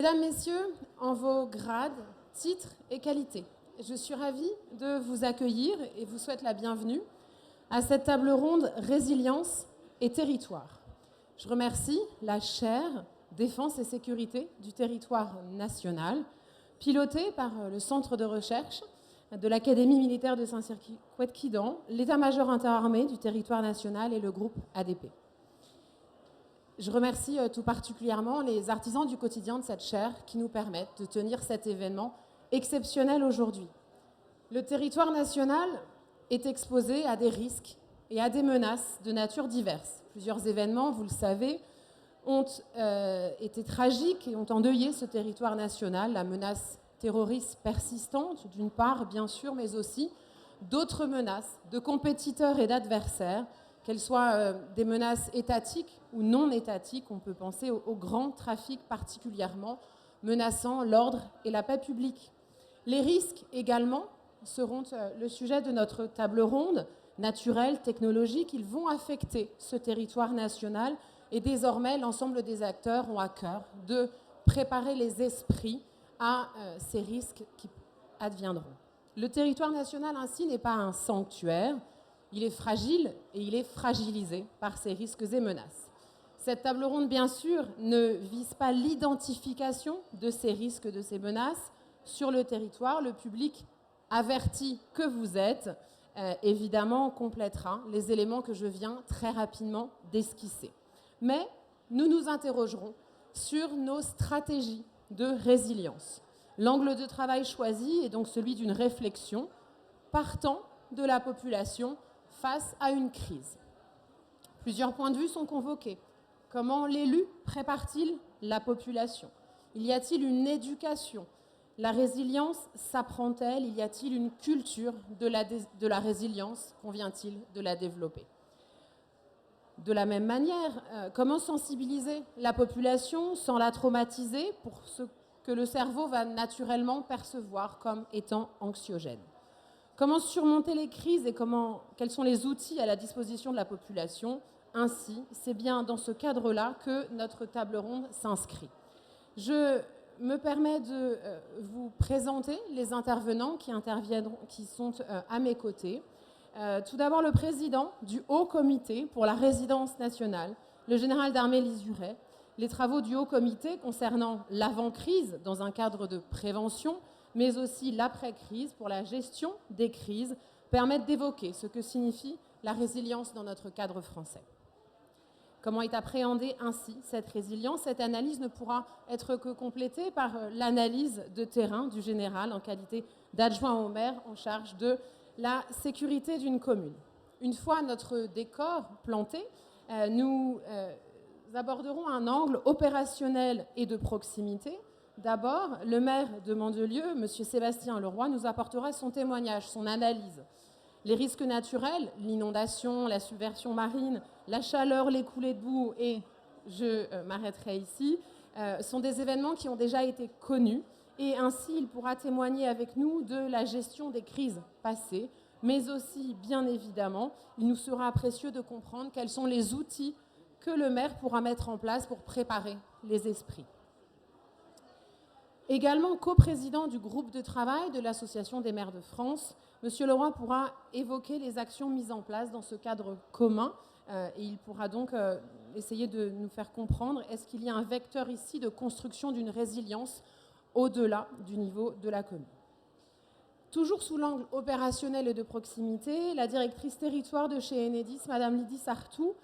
Mesdames, Messieurs, en vos grades, titres et qualités, je suis ravie de vous accueillir et vous souhaite la bienvenue à cette table ronde Résilience et territoire. Je remercie la chaire Défense et sécurité du territoire national, pilotée par le Centre de recherche de l'Académie militaire de Saint-Cyr-Couët-Quidan, l'état-major interarmé du territoire national et le groupe ADP. Je remercie tout particulièrement les artisans du quotidien de cette chaire qui nous permettent de tenir cet événement exceptionnel aujourd'hui. Le territoire national est exposé à des risques et à des menaces de nature diverse. Plusieurs événements, vous le savez, ont été tragiques et ont endeuillé ce territoire national. La menace terroriste persistante, d'une part, bien sûr, mais aussi d'autres menaces de compétiteurs et d'adversaires, qu'elles soient des menaces étatiques ou non étatiques. On peut penser au grand trafic particulièrement menaçant l'ordre et la paix publique. Les risques également seront le sujet de notre table ronde, naturelle, technologique. Ils vont affecter ce territoire national et désormais l'ensemble des acteurs ont à cœur de préparer les esprits à ces risques qui adviendront. Le territoire national ainsi n'est pas un sanctuaire. Il est fragile et il est fragilisé par ces risques et menaces. Cette table ronde, bien sûr, ne vise pas l'identification de ces risques, de ces menaces sur le territoire. Le public averti que vous êtes, évidemment, complétera les éléments que je viens très rapidement d'esquisser. Mais nous nous interrogerons sur nos stratégies de résilience. L'angle de travail choisi est donc celui d'une réflexion partant de la population face à une crise. Plusieurs points de vue sont convoqués. Comment l'élu prépare-t-il la population? Y a-t-il une éducation? La résilience s'apprend-elle? Y a-t-il une culture de la résilience? Convient-il de la développer? De la même manière, comment sensibiliser la population sans la traumatiser pour ce que le cerveau va naturellement percevoir comme étant anxiogène? Comment surmonter les crises et quels sont les outils à la disposition de la population? Ainsi, c'est bien dans ce cadre-là que notre table ronde s'inscrit. Je me permets de vous présenter les intervenants qui sont à mes côtés. Tout d'abord, le président du Haut Comité pour la Résidence nationale, le général d'armée Lizuret. Les travaux du Haut Comité concernant l'avant-crise dans un cadre de prévention, mais aussi l'après-crise pour la gestion des crises, permettent d'évoquer ce que signifie la résilience dans notre cadre français. Comment est appréhendée ainsi cette résilience? Cette analyse ne pourra être que complétée par l'analyse de terrain du général en qualité d'adjoint au maire en charge de la sécurité d'une commune. Une fois notre décor planté, nous aborderons un angle opérationnel et de proximité. D'abord, le maire de Mandelieu, M. Sébastien Leroy, nous apportera son témoignage, son analyse. Les risques naturels, l'inondation, la submersion marine, la chaleur, les coulées de boue, et je m'arrêterai ici, sont des événements qui ont déjà été connus. Et ainsi, il pourra témoigner avec nous de la gestion des crises passées, mais aussi, bien évidemment, il nous sera précieux de comprendre quels sont les outils que le maire pourra mettre en place pour préparer les esprits. Également coprésident du groupe de travail de l'Association des maires de France, M. Leroy pourra évoquer les actions mises en place dans ce cadre commun et il pourra donc essayer de nous faire comprendre est-ce qu'il y a un vecteur ici de construction d'une résilience au-delà du niveau de la commune. Toujours sous l'angle opérationnel et de proximité, la directrice territoire de chez Enedis, Mme Lydie Sartou,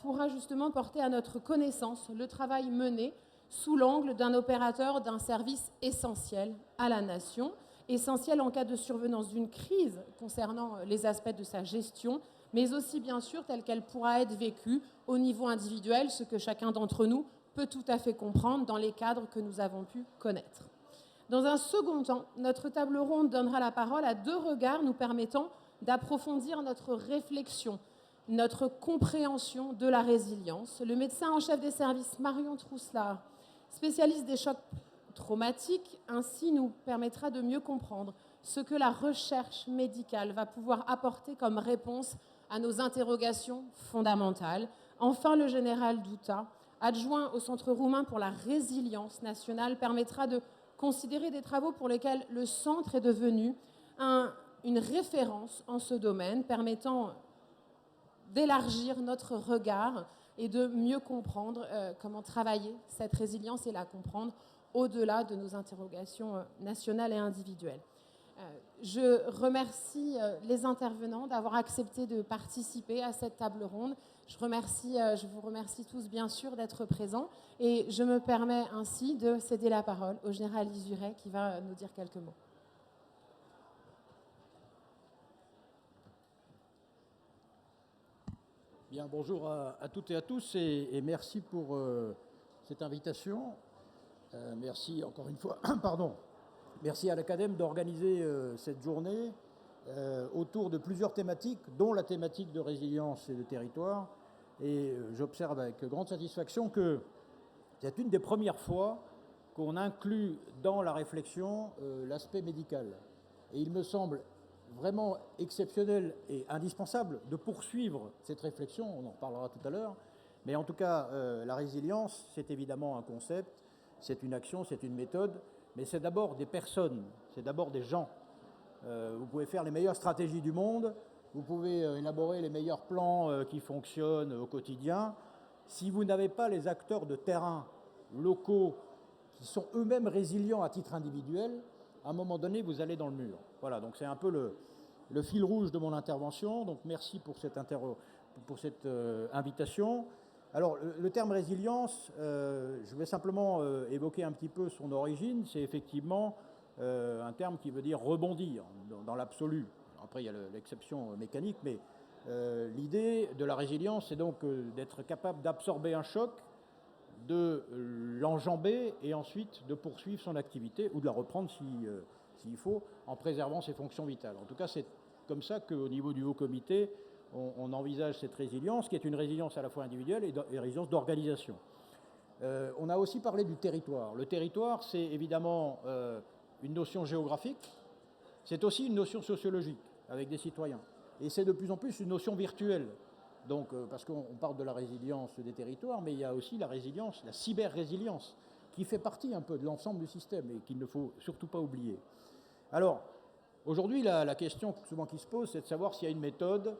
pourra justement porter à notre connaissance le travail mené sous l'angle d'un opérateur d'un service essentiel à la nation, essentiel en cas de survenance d'une crise concernant les aspects de sa gestion, mais aussi bien sûr telle qu'elle pourra être vécue au niveau individuel, ce que chacun d'entre nous peut tout à fait comprendre dans les cadres que nous avons pu connaître. Dans un second temps, notre table ronde donnera la parole à deux regards nous permettant d'approfondir notre réflexion, notre compréhension de la résilience. Le médecin en chef des services Marion Trousselard, spécialiste des chocs traumatiques, ainsi nous permettra de mieux comprendre ce que la recherche médicale va pouvoir apporter comme réponse à nos interrogations fondamentales. Enfin, le général Douta adjoint au Centre roumain pour la résilience nationale, permettra de considérer des travaux pour lesquels le centre est devenu une référence en ce domaine, permettant d'élargir notre regard et de mieux comprendre comment travailler cette résilience et la comprendre au-delà de nos interrogations nationales et individuelles. Je remercie les intervenants d'avoir accepté de participer à cette table ronde. Je vous remercie tous, bien sûr, d'être présents. Et je me permets ainsi de céder la parole au général Isuret qui va nous dire quelques mots. Bien, bonjour à toutes et à tous et merci pour cette invitation. Merci encore une fois, pardon. Merci à l'Acadème d'organiser cette journée autour de plusieurs thématiques, dont la thématique de résilience et de territoire. Et j'observe avec grande satisfaction que c'est une des premières fois qu'on inclut dans la réflexion l'aspect médical. Et il me semble vraiment exceptionnel et indispensable de poursuivre cette réflexion, on en reparlera tout à l'heure, mais en tout cas, la résilience, c'est évidemment un concept, c'est une action, c'est une méthode, mais c'est d'abord des personnes, c'est d'abord des gens. Vous pouvez faire les meilleures stratégies du monde, vous pouvez élaborer les meilleurs plans qui fonctionnent au quotidien. Si vous n'avez pas les acteurs de terrain locaux qui sont eux-mêmes résilients à titre individuel, à un moment donné, vous allez dans le mur. Voilà, donc c'est un peu le fil rouge de mon intervention. Donc merci pour cette invitation. Alors, le terme résilience, je vais simplement évoquer un petit peu son origine. C'est effectivement un terme qui veut dire rebondir dans l'absolu. Après, il y a l'exception mécanique, mais l'idée de la résilience, c'est donc d'être capable d'absorber un choc, de l'enjamber et ensuite de poursuivre son activité ou de la reprendre s'il faut, en préservant ses fonctions vitales. En tout cas, c'est comme ça qu'au niveau du haut comité, on envisage cette résilience, qui est une résilience à la fois individuelle et une résilience d'organisation. On a aussi parlé du territoire. Le territoire, c'est évidemment une notion géographique, c'est aussi une notion sociologique, avec des citoyens. Et c'est de plus en plus une notion virtuelle. Donc, parce qu'on parle de la résilience des territoires, mais il y a aussi la résilience, la cyber-résilience, qui fait partie un peu de l'ensemble du système et qu'il ne faut surtout pas oublier. Alors, aujourd'hui, la question souvent qui se pose, c'est de savoir s'il y a une méthode,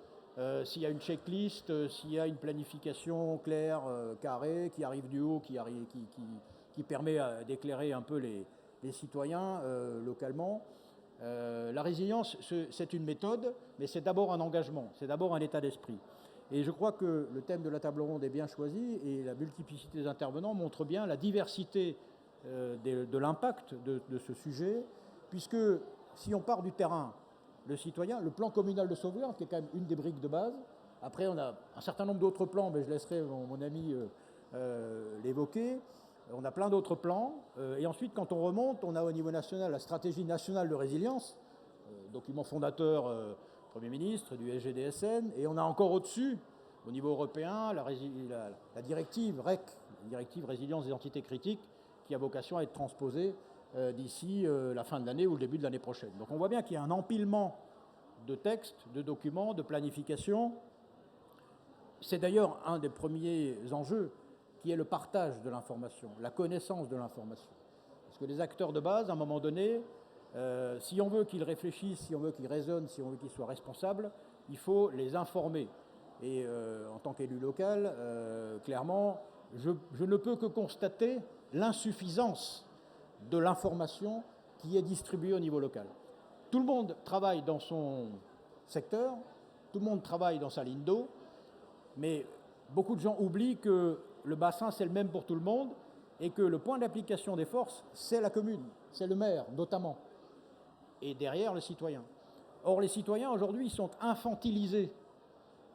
s'il y a une checklist, s'il y a une planification claire, carrée, qui arrive du haut, qui permet d'éclairer un peu les citoyens localement. La résilience, c'est une méthode, mais c'est d'abord un engagement, c'est d'abord un état d'esprit. Et je crois que le thème de la table ronde est bien choisi et la multiplicité des intervenants montre bien la diversité de l'impact de ce sujet, puisque si on part du terrain, le citoyen, le plan communal de sauvegarde, qui est quand même une des briques de base, après on a un certain nombre d'autres plans, mais je laisserai mon ami l'évoquer, on a plein d'autres plans, et ensuite quand on remonte, on a au niveau national la stratégie nationale de résilience, document fondateur Premier ministre, du SGDSN, et on a encore au-dessus, au niveau européen, la directive REC, la directive résilience des entités critiques, qui a vocation à être transposée d'ici la fin de l'année ou le début de l'année prochaine. Donc on voit bien qu'il y a un empilement de textes, de documents, de planification. C'est d'ailleurs un des premiers enjeux qui est le partage de l'information, la connaissance de l'information. Parce que les acteurs de base, à un moment donné, si on veut qu'ils réfléchissent, si on veut qu'ils raisonnent, si on veut qu'ils soient responsables, il faut les informer. Et en tant qu'élu local, clairement, je ne peux que constater l'insuffisance de l'information qui est distribuée au niveau local. Tout le monde travaille dans son secteur, tout le monde travaille dans sa ligne d'eau, mais beaucoup de gens oublient que le bassin, c'est le même pour tout le monde et que le point d'application des forces, c'est la commune, c'est le maire notamment, et derrière le citoyen. Or, les citoyens, aujourd'hui, ils sont infantilisés.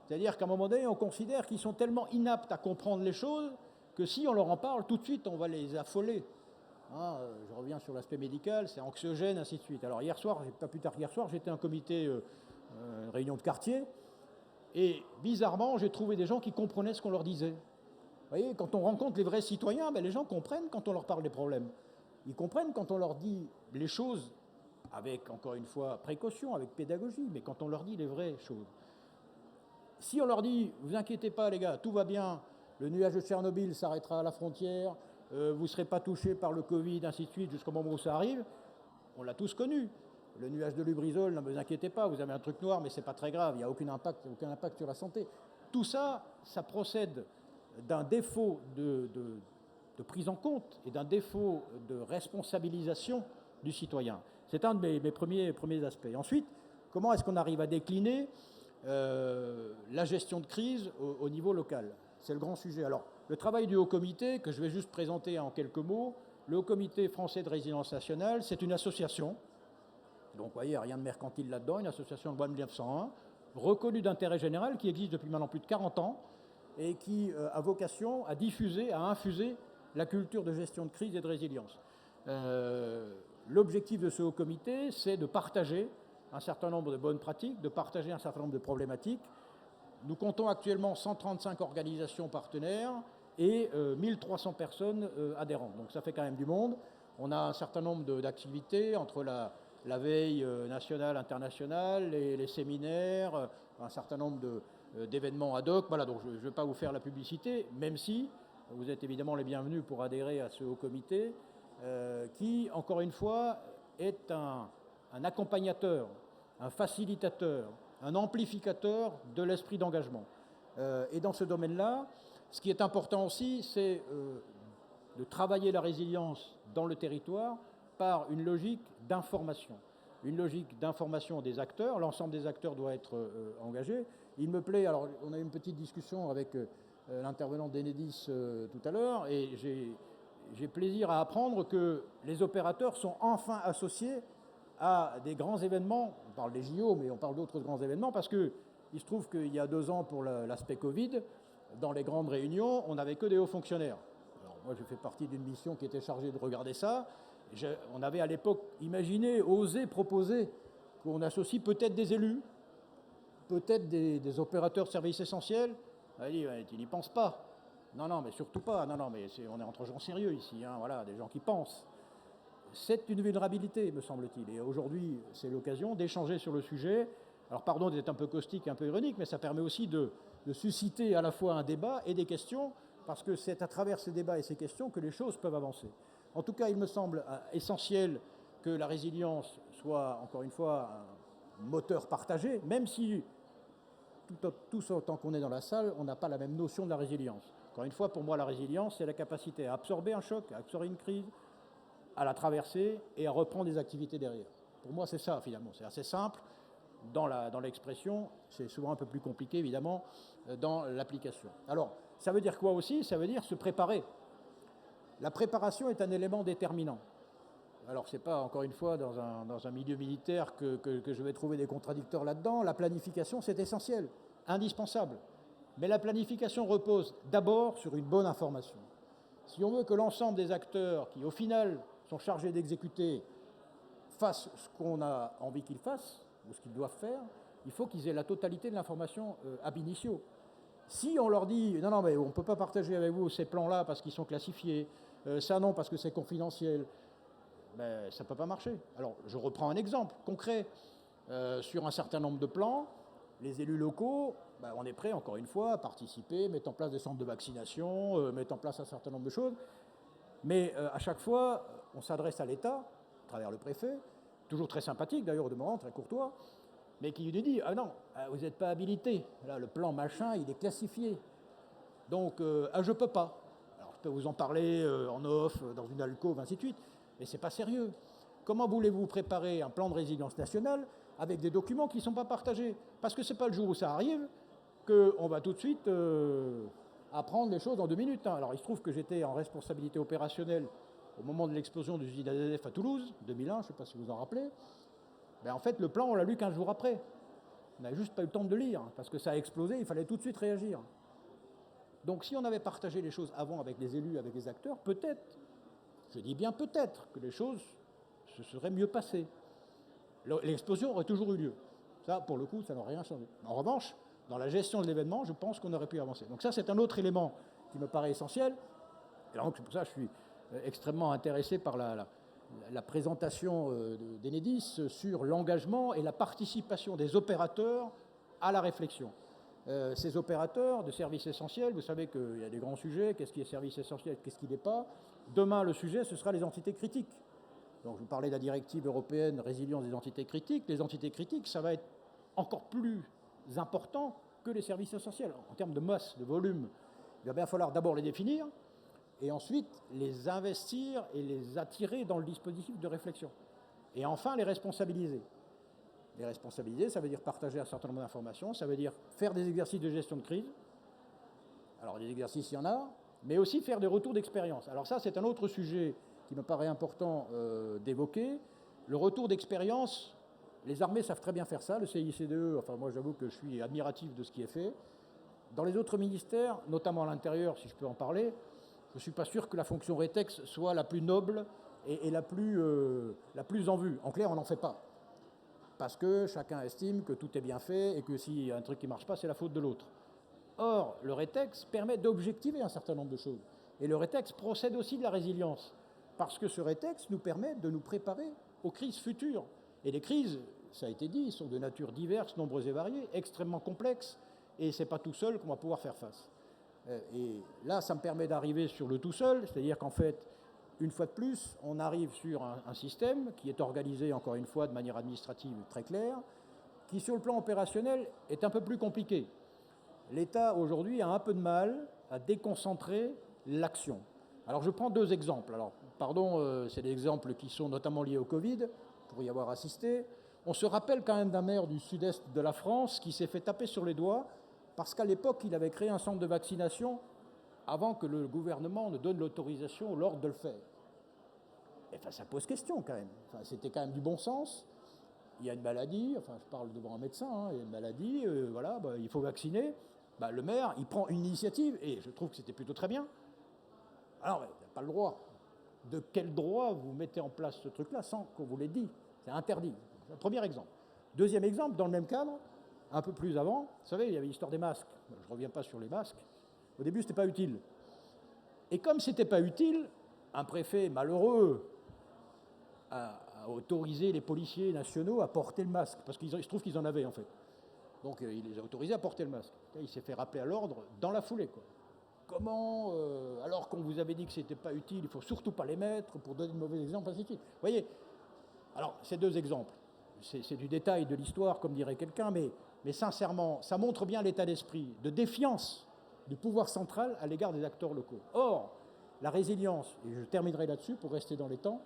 C'est-à-dire qu'à un moment donné, on considère qu'ils sont tellement inaptes à comprendre les choses que si on leur en parle, tout de suite, on va les affoler. Hein, je reviens sur l'aspect médical, c'est anxiogène, ainsi de suite. Alors hier soir, pas plus tard qu'hier soir, j'étais à un comité, une réunion de quartier, et bizarrement, j'ai trouvé des gens qui comprenaient ce qu'on leur disait. Vous voyez, quand on rencontre les vrais citoyens, ben, les gens comprennent quand on leur parle des problèmes. Ils comprennent quand on leur dit les choses avec, encore une fois, précaution, avec pédagogie, mais quand on leur dit les vraies choses. Si on leur dit, vous inquiétez pas les gars, tout va bien, le nuage de Tchernobyl s'arrêtera à la frontière, vous ne serez pas touché par le Covid, ainsi de suite, jusqu'au moment où ça arrive. On l'a tous connu. Le nuage de Lubrizol, ne vous inquiétez pas, vous avez un truc noir, mais ce n'est pas très grave, il n'y a aucun impact sur la santé. Tout ça, ça procède d'un défaut de prise en compte et d'un défaut de responsabilisation du citoyen. C'est un de mes premiers aspects. Ensuite, comment est-ce qu'on arrive à décliner la gestion de crise au niveau local? C'est le grand sujet. Alors, le travail du Haut Comité, que je vais juste présenter en quelques mots, le Haut Comité français de résilience nationale, c'est une association. Donc, vous voyez, rien de mercantile là-dedans, une association de loi de 1901, reconnue d'intérêt général, qui existe depuis maintenant plus de 40 ans, et qui a vocation à diffuser, à infuser la culture de gestion de crise et de résilience. L'objectif de ce Haut Comité, c'est de partager un certain nombre de bonnes pratiques, de partager un certain nombre de problématiques. Nous comptons actuellement 135 organisations partenaires et 1300 personnes adhérentes. Donc ça fait quand même du monde. On a un certain nombre d'activités entre la veille nationale, internationale, les séminaires, un certain nombre d'événements ad hoc. Voilà, donc je ne vais pas vous faire la publicité, même si vous êtes évidemment les bienvenus pour adhérer à ce Haut Comité, qui, encore une fois, est un accompagnateur, un facilitateur, un amplificateur de l'esprit d'engagement. Et dans ce domaine-là, ce qui est important aussi, c'est de travailler la résilience dans le territoire par une logique d'information. Une logique d'information des acteurs. L'ensemble des acteurs doit être engagé. Il me plaît, alors on a eu une petite discussion avec l'intervenant d'Enedis tout à l'heure, et j'ai plaisir à apprendre que les opérateurs sont enfin associés à des grands événements. On parle des JO, mais on parle d'autres grands événements, parce qu'il se trouve qu'il y a 2 ans, pour l'aspect Covid, dans les grandes réunions, on n'avait que des hauts fonctionnaires. Alors moi, je fais partie d'une mission qui était chargée de regarder ça. On avait à l'époque imaginé, osé proposer qu'on associe peut-être des élus, peut-être des opérateurs de services essentiels. Elle dit, tu n'y penses pas. Non, mais surtout pas. Non, mais on est entre gens sérieux ici, hein, voilà, des gens qui pensent. C'est une vulnérabilité, me semble-t-il. Et aujourd'hui, c'est l'occasion d'échanger sur le sujet. Alors, pardon d'être un peu caustique, un peu ironique, mais ça permet aussi de susciter à la fois un débat et des questions, parce que c'est à travers ces débats et ces questions que les choses peuvent avancer. En tout cas, il me semble essentiel que la résilience soit, encore une fois, un moteur partagé, même si, tous autant qu'on est dans la salle, on n'a pas la même notion de la résilience. Encore une fois, pour moi, la résilience, c'est la capacité à absorber un choc, à absorber une crise, à la traverser et à reprendre des activités derrière. Pour moi, c'est ça, finalement. C'est assez simple dans l'expression. C'est souvent un peu plus compliqué, évidemment, dans l'application. Alors, ça veut dire quoi aussi? Ça veut dire se préparer. La préparation est un élément déterminant. Alors, ce n'est pas, encore une fois, dans un milieu militaire que je vais trouver des contradicteurs là-dedans. La planification, c'est essentiel, indispensable. Mais la planification repose d'abord sur une bonne information. Si on veut que l'ensemble des acteurs qui, au final, sont chargés d'exécuter fassent ce qu'on a envie qu'ils fassent, ou ce qu'ils doivent faire, il faut qu'ils aient la totalité de l'information ab initio. Si on leur dit « Non, mais on ne peut pas partager avec vous ces plans-là parce qu'ils sont classifiés, ça non parce que c'est confidentiel », ben, ça ne peut pas marcher. Alors, je reprends un exemple concret. Sur un certain nombre de plans, les élus locaux, ben, on est prêt, encore une fois, à participer, mettre en place des centres de vaccination, mettre en place un certain nombre de choses. Mais à chaque fois, on s'adresse à l'État, à travers le préfet, toujours très sympathique d'ailleurs au demeurant, très courtois, mais qui lui dit « Ah non, vous n'êtes pas habilité, là, le plan machin, il est classifié. Donc, je ne peux pas. » Alors, je peux vous en parler en off, dans une alcôve, ainsi de suite, mais ce n'est pas sérieux. Comment voulez-vous préparer un plan de résilience nationale avec des documents qui ne sont pas partagés? Parce que ce n'est pas le jour où ça arrive qu'on va tout de suite apprendre les choses en 2 minutes. Hein. Alors, il se trouve que j'étais en responsabilité opérationnelle au moment de l'explosion de l'usine AZF à Toulouse, 2001, je ne sais pas si vous en rappelez. Ben, en fait, le plan, on l'a lu 15 jours après. On n'a juste pas eu le temps de le lire, parce que ça a explosé, il fallait tout de suite réagir. Donc, si on avait partagé les choses avant avec les élus, avec les acteurs, peut-être, je dis bien peut-être, que les choses se seraient mieux passées. L'explosion aurait toujours eu lieu. Ça, pour le coup, ça n'aurait rien changé. En revanche, dans la gestion de l'événement, je pense qu'on aurait pu avancer. Donc ça, c'est un autre élément qui me paraît essentiel. Et donc, c'est pour ça que je suis extrêmement intéressé par la présentation d'Enedis sur l'engagement et la participation des opérateurs à la réflexion. ces opérateurs de services essentiels. Vous savez qu'il y a des grands sujets, qu'est-ce qui est service essentiel, qu'est-ce qui n'est pas. Demain, le sujet, ce sera les entités critiques. Donc, je vous parlais de la directive européenne résilience des entités critiques. Les entités critiques, ça va être encore plus important que les services essentiels. En termes de masse, de volume, il va bien falloir d'abord les définir et ensuite les investir et les attirer dans le dispositif de réflexion. Et enfin, les responsabiliser. Les responsabiliser, ça veut dire partager un certain nombre d'informations, ça veut dire faire des exercices de gestion de crise. Alors, des exercices, il y en a, mais aussi faire des retours d'expérience. Alors ça, c'est un autre sujet qui me paraît important d'évoquer. Le retour d'expérience, les armées savent très bien faire ça, le CICDE, enfin moi j'avoue que je suis admiratif de ce qui est fait. Dans les autres ministères, notamment à l'intérieur, si je peux en parler, je ne suis pas sûr que la fonction rétex soit la plus noble et la plus en vue. En clair, on n'en fait pas. Parce que chacun estime que tout est bien fait et que s'il y a un truc qui ne marche pas, c'est la faute de l'autre. Or, le rétex permet d'objectiver un certain nombre de choses. Et le rétex procède aussi de la résilience. Parce que ce rétex nous permet de nous préparer aux crises futures. Et les crises, ça a été dit, sont de nature diverse, nombreuses et variées, extrêmement complexes, et ce n'est pas tout seul qu'on va pouvoir faire face. Et là, ça me permet d'arriver sur le tout seul, c'est-à-dire qu'en fait, une fois de plus, on arrive sur un système qui est organisé, encore une fois, de manière administrative très claire, qui, sur le plan opérationnel, est un peu plus compliqué. L'État, aujourd'hui, a un peu de mal à déconcentrer l'action. Alors, je prends deux exemples. Alors, pardon, c'est des exemples qui sont notamment liés au Covid, pour y avoir assisté. On se rappelle quand même d'un maire du sud-est de la France qui s'est fait taper sur les doigts parce qu'à l'époque, il avait créé un centre de vaccination avant que le gouvernement ne donne l'autorisation ou l'ordre de le faire. Et enfin, ça pose question quand même. Enfin, c'était quand même du bon sens. Il y a une maladie, enfin je parle devant un médecin, hein, il y a une maladie, voilà, il faut vacciner. Le maire, il prend une initiative, et je trouve que c'était plutôt très bien. Alors, il n'a pas le droit. De quel droit vous mettez en place ce truc-là sans qu'on vous l'ait dit? C'est interdit. Premier exemple. Deuxième exemple, dans le même cadre, un peu plus avant, vous savez, il y avait l'histoire des masques. Je ne reviens pas sur les masques. Au début, ce n'était pas utile. Et comme ce n'était pas utile, un préfet malheureux a autorisé les policiers nationaux à porter le masque, parce qu'il se trouve qu'ils en avaient en fait. Donc il les a autorisés à porter le masque. Et il s'est fait rappeler à l'ordre dans la foulée, quoi. Comment, alors qu'on vous avait dit que ce n'était pas utile, il ne faut surtout pas les mettre pour donner de mauvais exemples, ainsi de suite. Vous voyez, alors ces deux exemples, c'est du détail de l'histoire, comme dirait quelqu'un, mais sincèrement, ça montre bien l'état d'esprit de défiance du pouvoir central à l'égard des acteurs locaux. Or, la résilience, et je terminerai là-dessus pour rester dans les temps,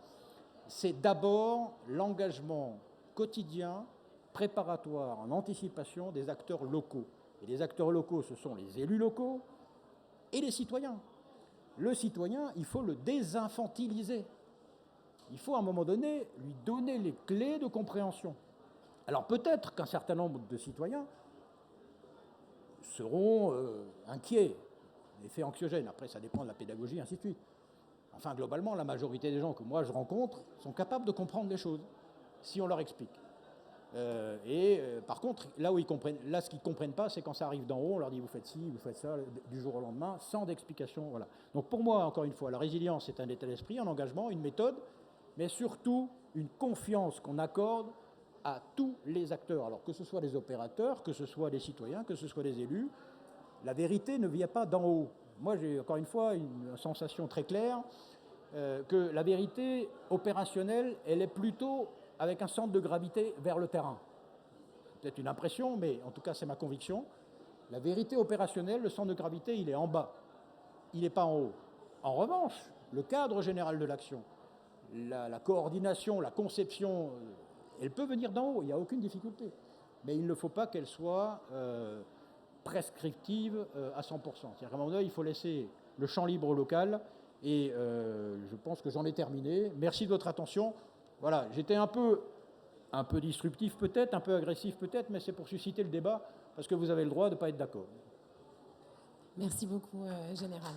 c'est d'abord l'engagement quotidien, préparatoire, en anticipation des acteurs locaux. Et les acteurs locaux, ce sont les élus locaux et les citoyens. Le citoyen, il faut le désinfantiliser. Il faut à un moment donné lui donner les clés de compréhension. Alors peut-être qu'un certain nombre de citoyens seront inquiets, effet anxiogène. Après, ça dépend de la pédagogie, ainsi de suite. Enfin, globalement, la majorité des gens que moi je rencontre sont capables de comprendre les choses, si on leur explique. Par contre, là où ils comprennent, là ce qu'ils ne comprennent pas, c'est quand ça arrive d'en haut, on leur dit vous faites ci, vous faites ça, du jour au lendemain, sans d'explication. Voilà. Donc pour moi, encore une fois, la résilience, c'est un état d'esprit, un engagement, une méthode, mais surtout une confiance qu'on accorde à tous les acteurs. Alors que ce soit les opérateurs, que ce soit les citoyens, que ce soit les élus, la vérité ne vient pas d'en haut. Moi, j'ai encore une fois une sensation très claire que la vérité opérationnelle, elle est plutôt avec un centre de gravité vers le terrain. C'est peut-être une impression, mais en tout cas, c'est ma conviction. La vérité opérationnelle, le centre de gravité, il est en bas. Il n'est pas en haut. En revanche, le cadre général de l'action, la coordination, la conception, elle peut venir d'en haut, il n'y a aucune difficulté. Mais il ne faut pas qu'elle soit prescriptive à 100%. C'est-à-dire qu'à un moment donné, il faut laisser le champ libre au local. Et je pense que j'en ai terminé. Merci de votre attention. Voilà, j'étais un peu disruptif peut-être, un peu agressif peut-être, mais c'est pour susciter le débat, parce que vous avez le droit de ne pas être d'accord. Merci beaucoup, Général.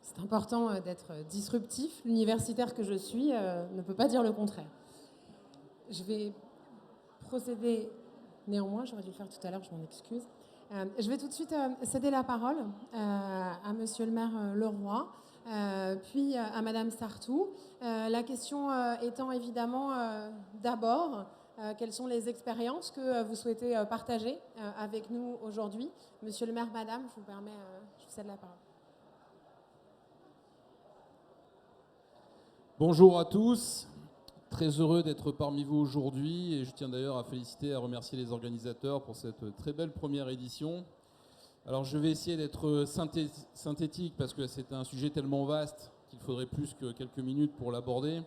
C'est important d'être disruptif. L'universitaire que je suis ne peut pas dire le contraire. Je vais procéder néanmoins, j'aurais dû le faire tout à l'heure, je m'en excuse. Je vais tout de suite céder la parole à Monsieur le maire Leroy puis à Madame Sartou. La question étant évidemment d'abord, quelles sont les expériences que vous souhaitez partager avec nous aujourd'hui? Monsieur le maire, Madame, je vous cède la parole. Bonjour à tous, très heureux d'être parmi vous aujourd'hui et je tiens d'ailleurs à féliciter et à remercier les organisateurs pour cette très belle première édition. Alors je vais essayer d'être synthétique parce que c'est un sujet tellement vaste qu'il faudrait plus que quelques minutes pour l'aborder.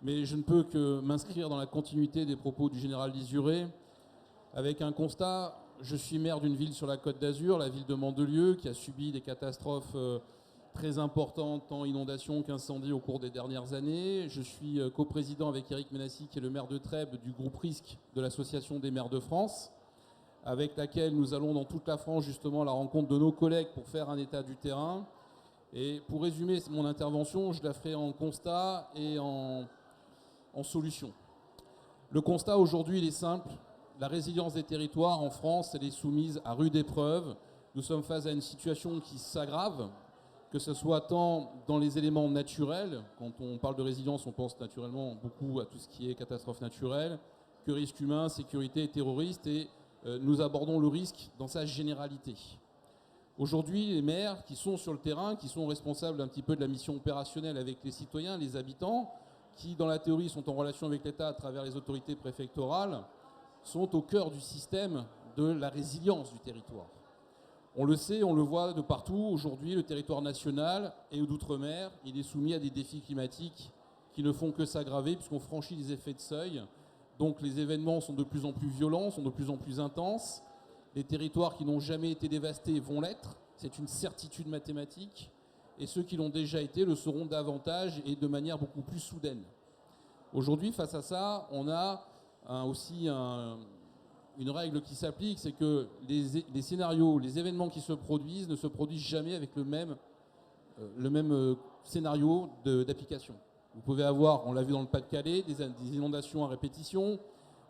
Mais je ne peux que m'inscrire dans la continuité des propos du général Lisuré avec un constat. Je suis maire d'une ville sur la Côte d'Azur, la ville de Mandelieu, qui a subi des catastrophes très importantes, tant inondations qu'incendies au cours des dernières années. Je suis coprésident avec Éric Ménassi, qui est le maire de Trèbes, du groupe Risque de l'Association des maires de France, avec laquelle nous allons dans toute la France justement à la rencontre de nos collègues pour faire un état du terrain. Et pour résumer mon intervention, je la ferai en constat et en solution. Le constat aujourd'hui, il est simple. La résilience des territoires en France, elle est soumise à rude épreuve. Nous sommes face à une situation qui s'aggrave, que ce soit tant dans les éléments naturels, quand on parle de résilience, on pense naturellement beaucoup à tout ce qui est catastrophe naturelle, que risque humain, sécurité et terroriste, et nous abordons le risque dans sa généralité. Aujourd'hui, les maires qui sont sur le terrain, qui sont responsables un petit peu de la mission opérationnelle avec les citoyens, les habitants, qui dans la théorie sont en relation avec l'État à travers les autorités préfectorales, sont au cœur du système de la résilience du territoire. On le sait, on le voit de partout. Aujourd'hui, le territoire national et d'outre-mer, il est soumis à des défis climatiques qui ne font que s'aggraver puisqu'on franchit les effets de seuil. Donc les événements sont de plus en plus violents, sont de plus en plus intenses. Les territoires qui n'ont jamais été dévastés vont l'être. C'est une certitude mathématique. Et ceux qui l'ont déjà été le seront davantage et de manière beaucoup plus soudaine. Aujourd'hui, face à ça, on a aussi une règle qui s'applique, c'est que les scénarios, les événements qui se produisent ne se produisent jamais avec le même scénario d'application. Vous pouvez avoir, on l'a vu dans le Pas-de-Calais, des inondations à répétition,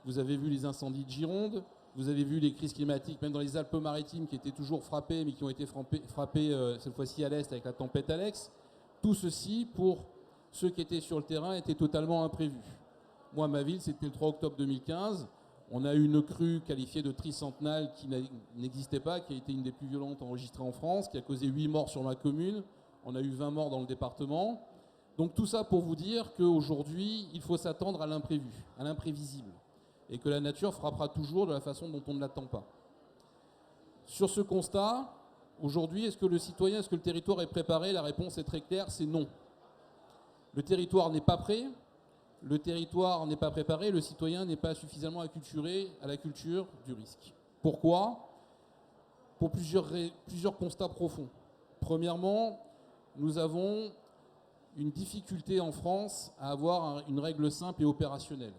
vous avez vu les incendies de Gironde, vous avez vu les crises climatiques, même dans les Alpes-Maritimes, qui étaient toujours frappées, mais qui ont été frappées cette fois-ci à l'est avec la tempête Alex. Tout ceci, pour ceux qui étaient sur le terrain, était totalement imprévu. Moi, ma ville, c'était le 3 octobre 2015. On a eu une crue qualifiée de tricentenale qui n'existait pas, qui a été une des plus violentes enregistrées en France, qui a causé 8 morts sur ma commune. On a eu 20 morts dans le département. Donc tout ça pour vous dire qu'aujourd'hui, il faut s'attendre à l'imprévu, à l'imprévisible. Et que la nature frappera toujours de la façon dont on ne l'attend pas. Sur ce constat, aujourd'hui, est-ce que le citoyen, est-ce que le territoire est préparé? La réponse est très claire, c'est non. Le territoire n'est pas prêt, le territoire n'est pas préparé, le citoyen n'est pas suffisamment acculturé à la culture du risque. Pourquoi? Pour plusieurs constats profonds. Premièrement, nous avons une difficulté en France à avoir une règle simple et opérationnelle.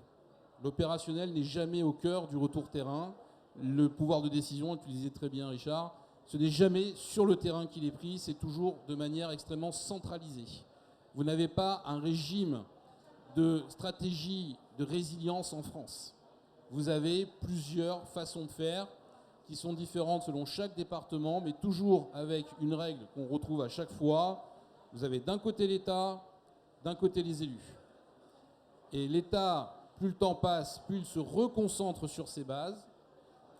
L'opérationnel n'est jamais au cœur du retour terrain. Le pouvoir de décision, tu le disais très bien Richard, ce n'est jamais sur le terrain qu'il est pris, c'est toujours de manière extrêmement centralisée. Vous n'avez pas un régime de stratégie de résilience en France. Vous avez plusieurs façons de faire qui sont différentes selon chaque département, mais toujours avec une règle qu'on retrouve à chaque fois. Vous avez d'un côté l'État, d'un côté les élus. Et l'État, plus le temps passe, plus il se reconcentre sur ses bases,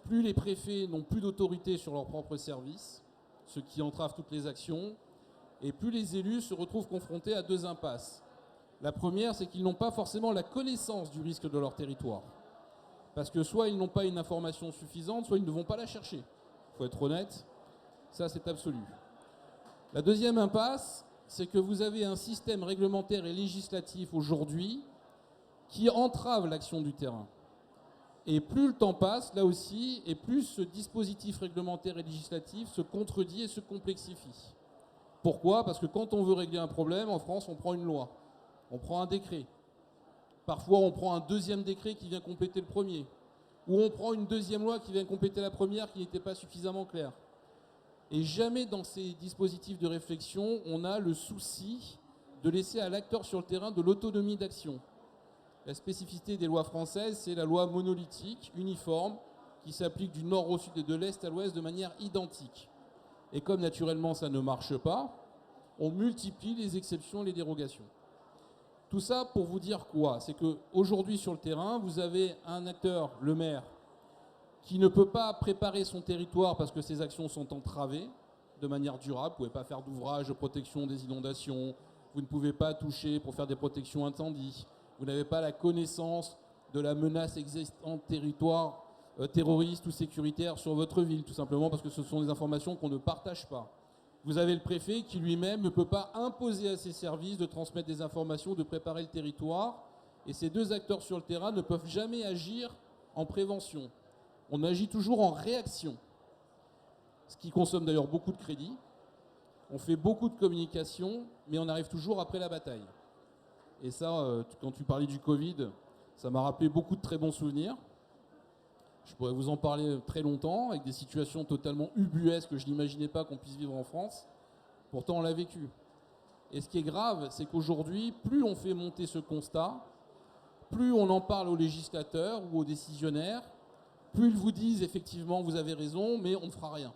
plus les préfets n'ont plus d'autorité sur leurs propres services, ce qui entrave toutes les actions, et plus les élus se retrouvent confrontés à deux impasses. La première, c'est qu'ils n'ont pas forcément la connaissance du risque de leur territoire. Parce que soit ils n'ont pas une information suffisante, soit ils ne vont pas la chercher. Il faut être honnête, ça c'est absolu. La deuxième impasse, c'est que vous avez un système réglementaire et législatif aujourd'hui qui entrave l'action du terrain. Et plus le temps passe, là aussi, et plus ce dispositif réglementaire et législatif se contredit et se complexifie. Pourquoi? Parce que quand on veut régler un problème, en France, on prend une loi, on prend un décret. Parfois, on prend un deuxième décret qui vient compléter le premier. Ou on prend une deuxième loi qui vient compléter la première qui n'était pas suffisamment claire. Et jamais dans ces dispositifs de réflexion, on a le souci de laisser à l'acteur sur le terrain de l'autonomie d'action. La spécificité des lois françaises, c'est la loi monolithique, uniforme, qui s'applique du nord au sud et de l'est à l'ouest de manière identique. Et comme naturellement ça ne marche pas, on multiplie les exceptions et les dérogations. Tout ça pour vous dire quoi? C'est qu'aujourd'hui sur le terrain, vous avez un acteur, le maire, qui ne peut pas préparer son territoire parce que ses actions sont entravées de manière durable. Vous ne pouvez pas faire d'ouvrage de protection des inondations, vous ne pouvez pas toucher pour faire des protections incendies, vous n'avez pas la connaissance de la menace existante territoire terroriste ou sécuritaire sur votre ville, tout simplement parce que ce sont des informations qu'on ne partage pas. Vous avez le préfet qui lui-même ne peut pas imposer à ses services de transmettre des informations, de préparer le territoire, et ces deux acteurs sur le terrain ne peuvent jamais agir en prévention. On agit toujours en réaction, ce qui consomme d'ailleurs beaucoup de crédit. On fait beaucoup de communication, mais on arrive toujours après la bataille. Et ça, quand tu parlais du Covid, ça m'a rappelé beaucoup de très bons souvenirs. Je pourrais vous en parler très longtemps, avec des situations totalement ubuesques que je n'imaginais pas qu'on puisse vivre en France. Pourtant, on l'a vécu. Et ce qui est grave, c'est qu'aujourd'hui, plus on fait monter ce constat, plus on en parle aux législateurs ou aux décisionnaires, plus ils vous disent effectivement vous avez raison, mais on ne fera rien.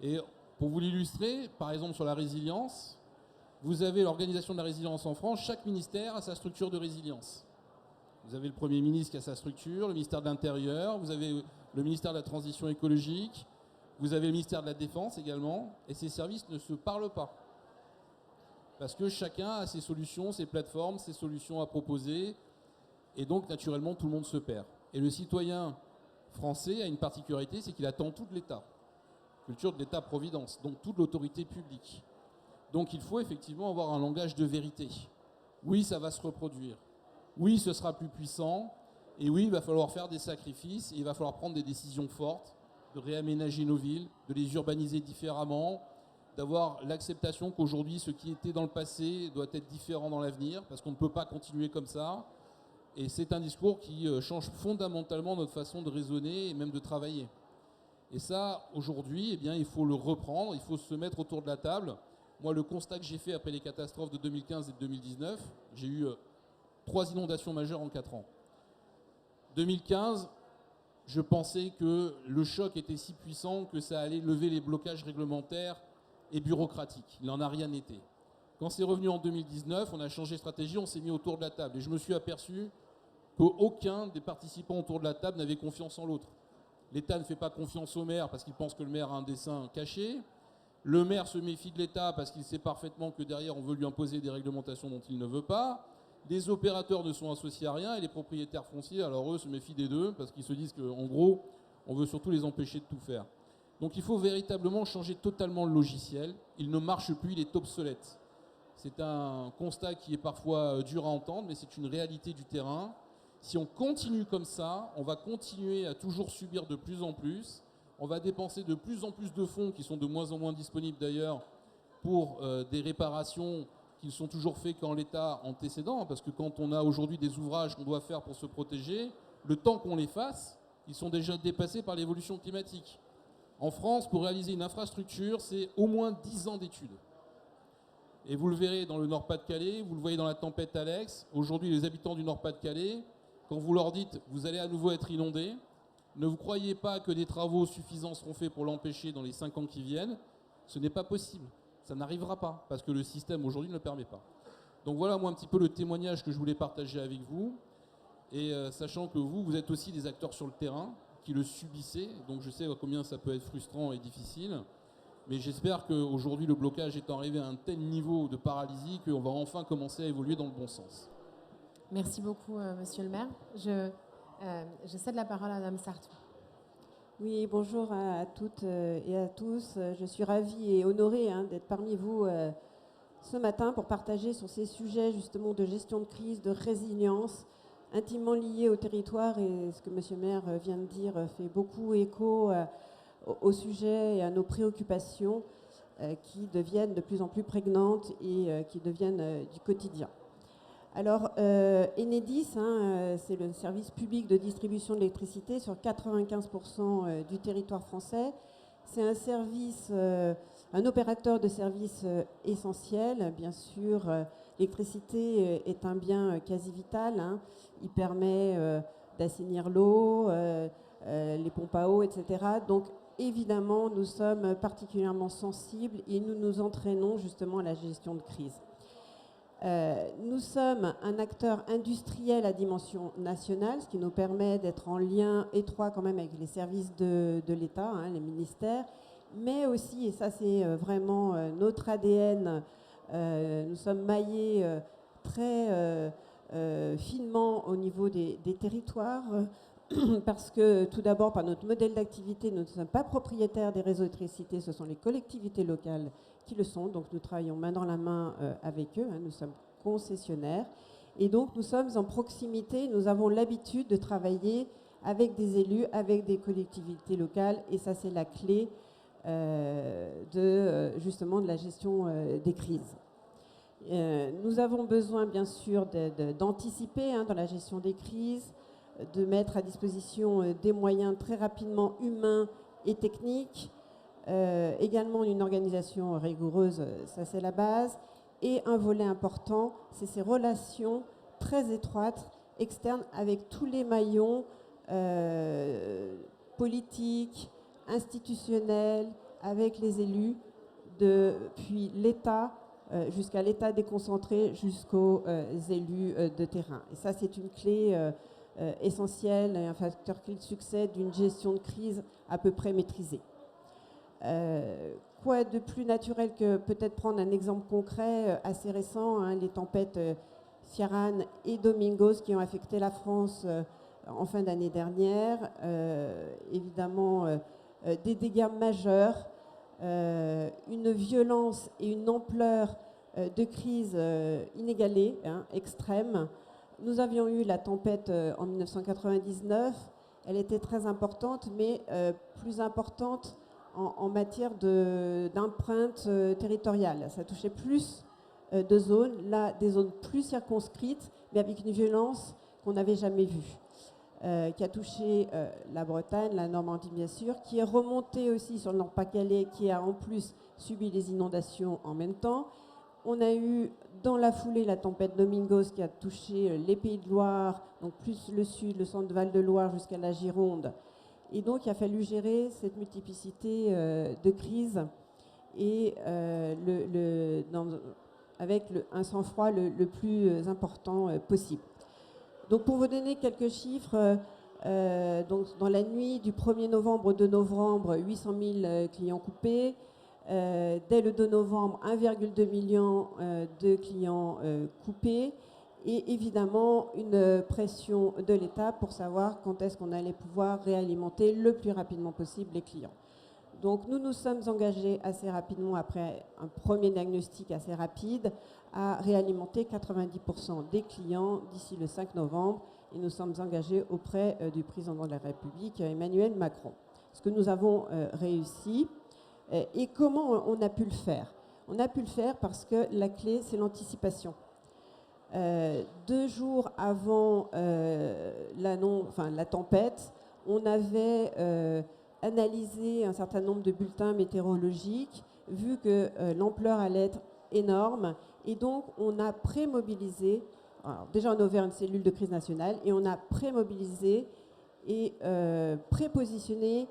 Et pour vous l'illustrer, par exemple sur la résilience, vous avez l'organisation de la résilience en France, chaque ministère a sa structure de résilience. Vous avez le Premier ministre qui a sa structure, le ministère de l'Intérieur, vous avez le ministère de la Transition écologique, vous avez le ministère de la Défense également, et ces services ne se parlent pas. Parce que chacun a ses solutions, ses plateformes, ses solutions à proposer, et donc naturellement tout le monde se perd. Et le citoyen français a une particularité, c'est qu'il attend tout de l'État. Culture de l'État-providence, donc toute l'autorité publique. Donc il faut effectivement avoir un langage de vérité. Oui, ça va se reproduire. Oui, ce sera plus puissant. Et oui, il va falloir faire des sacrifices. Et il va falloir prendre des décisions fortes, de réaménager nos villes, de les urbaniser différemment, d'avoir l'acceptation qu'aujourd'hui, ce qui était dans le passé doit être différent dans l'avenir, parce qu'on ne peut pas continuer comme ça. Et c'est un discours qui change fondamentalement notre façon de raisonner et même de travailler. Et ça, aujourd'hui, eh bien, il faut le reprendre, il faut se mettre autour de la table. Moi, le constat que j'ai fait après les catastrophes de 2015 et de 2019, j'ai eu 3 inondations majeures en 4 ans. 2015, je pensais que le choc était si puissant que ça allait lever les blocages réglementaires et bureaucratiques. Il n'en a rien été. Quand c'est revenu en 2019, on a changé de stratégie, on s'est mis autour de la table. Et je me suis aperçu qu'aucun des participants autour de la table n'avait confiance en l'autre. L'État ne fait pas confiance au maire parce qu'il pense que le maire a un dessein caché. Le maire se méfie de l'État parce qu'il sait parfaitement que derrière, on veut lui imposer des réglementations dont il ne veut pas. Les opérateurs ne sont associés à rien et les propriétaires fonciers, alors eux, se méfient des deux parce qu'ils se disent qu'en gros, on veut surtout les empêcher de tout faire. Donc il faut véritablement changer totalement le logiciel. Il ne marche plus, il est obsolète. C'est un constat qui est parfois dur à entendre, mais c'est une réalité du terrain. Si on continue comme ça, on va continuer à toujours subir de plus en plus. On va dépenser de plus en plus de fonds, qui sont de moins en moins disponibles d'ailleurs, pour des réparations qui ne sont toujours faites qu'en l'état antécédent. Parce que quand on a aujourd'hui des ouvrages qu'on doit faire pour se protéger, le temps qu'on les fasse, ils sont déjà dépassés par l'évolution climatique. En France, pour réaliser une infrastructure, c'est au moins 10 ans d'études. Et vous le verrez dans le Nord-Pas-de-Calais, vous le voyez dans la tempête Alex. Aujourd'hui, les habitants du Nord-Pas-de-Calais, quand vous leur dites « vous allez à nouveau être inondés », ne vous croyez pas que des travaux suffisants seront faits pour l'empêcher dans les 5 ans qui viennent. Ce n'est pas possible. Ça n'arrivera pas, parce que le système aujourd'hui ne le permet pas. Donc voilà, moi, un petit peu le témoignage que je voulais partager avec vous. Et sachant que vous êtes aussi des acteurs sur le terrain, qui le subissez. Donc je sais combien ça peut être frustrant et difficile. Mais j'espère qu'aujourd'hui, le blocage est arrivé à un tel niveau de paralysie qu'on va enfin commencer à évoluer dans le bon sens. Merci beaucoup, monsieur le maire. Je cède la parole à Madame Sartou. Oui, bonjour à toutes et à tous. Je suis ravie et honorée d'être parmi vous ce matin pour partager sur ces sujets justement de gestion de crise, de résilience, intimement liés au territoire. Et ce que monsieur le maire vient de dire fait beaucoup écho au sujet et à nos préoccupations qui deviennent de plus en plus prégnantes et qui deviennent du quotidien. Alors, Enedis, c'est le service public de distribution de l'électricité sur 95% du territoire français. C'est un service, un opérateur de service essentiel. Bien sûr, l'électricité est un bien quasi vital. Il permet d'assainir l'eau, les pompes à eau, etc. Donc, évidemment, nous sommes particulièrement sensibles et nous nous entraînons justement à la gestion de crise. Nous sommes un acteur industriel à dimension nationale, ce qui nous permet d'être en lien étroit quand même avec les services de l'État, hein, les ministères, mais aussi, et ça c'est vraiment notre ADN, nous sommes maillés très finement au niveau des territoires, parce que tout d'abord, par notre modèle d'activité, nous ne sommes pas propriétaires des réseaux d'électricité, ce sont les collectivités locales qui le sont, donc nous travaillons main dans la main avec eux, hein, nous sommes concessionnaires, et donc nous sommes en proximité, nous avons l'habitude de travailler avec des élus, avec des collectivités locales, et ça c'est la clé justement de la gestion des crises. Nous avons besoin bien sûr d'anticiper dans la gestion des crises, de mettre à disposition des moyens très rapidement humains et techniques, également une organisation rigoureuse, ça c'est la base, et un volet important, c'est ces relations très étroites externes avec tous les maillons politiques, institutionnels, avec les élus, puis l'État, jusqu'à l'État déconcentré, jusqu'aux élus de terrain. Et ça, c'est une clé essentielle et un facteur clé de succès d'une gestion de crise à peu près maîtrisée. Quoi de plus naturel que peut-être prendre un exemple concret assez récent, hein, les tempêtes Ciarán et Domingos qui ont affecté la France en fin d'année dernière. Évidemment, des dégâts majeurs, une violence et une ampleur de crise inégalée, hein, extrême. Nous avions eu la tempête en 1999. Elle était très importante, mais plus importante en matière d'empreinte territoriale. Ça touchait plus de zones, là des zones plus circonscrites, mais avec une violence qu'on n'avait jamais vue, qui a touché la Bretagne, la Normandie bien sûr, qui est remontée aussi sur le Nord-Pas-de-Calais, qui a en plus subi les inondations en même temps. On a eu dans la foulée la tempête Domingos qui a touché les Pays de Loire, donc plus le sud, le centre de Val-de-Loire jusqu'à la Gironde. Et donc, il a fallu gérer cette multiplicité de crises et avec un sang-froid le plus important possible. Donc, pour vous donner quelques chiffres, donc, dans la nuit du 1er novembre au 2 novembre, 800 000 clients coupés. Dès le 2 novembre, 1,2 million de clients coupés. Et évidemment, une pression de l'État pour savoir quand est-ce qu'on allait pouvoir réalimenter le plus rapidement possible les clients. Donc nous nous sommes engagés assez rapidement, après un premier diagnostic assez rapide, à réalimenter 90% des clients d'ici le 5 novembre. Et nous sommes engagés auprès du président de la République, Emmanuel Macron. Ce que nous avons réussi. Et comment on a pu le faire? On a pu le faire parce que la clé, c'est l'anticipation. 2 jours avant la tempête, on avait analysé un certain nombre de bulletins météorologiques, vu que l'ampleur allait être énorme, et donc on a prémobilisé, déjà on a ouvert une cellule de crise nationale, et on a prémobilisé et prépositionné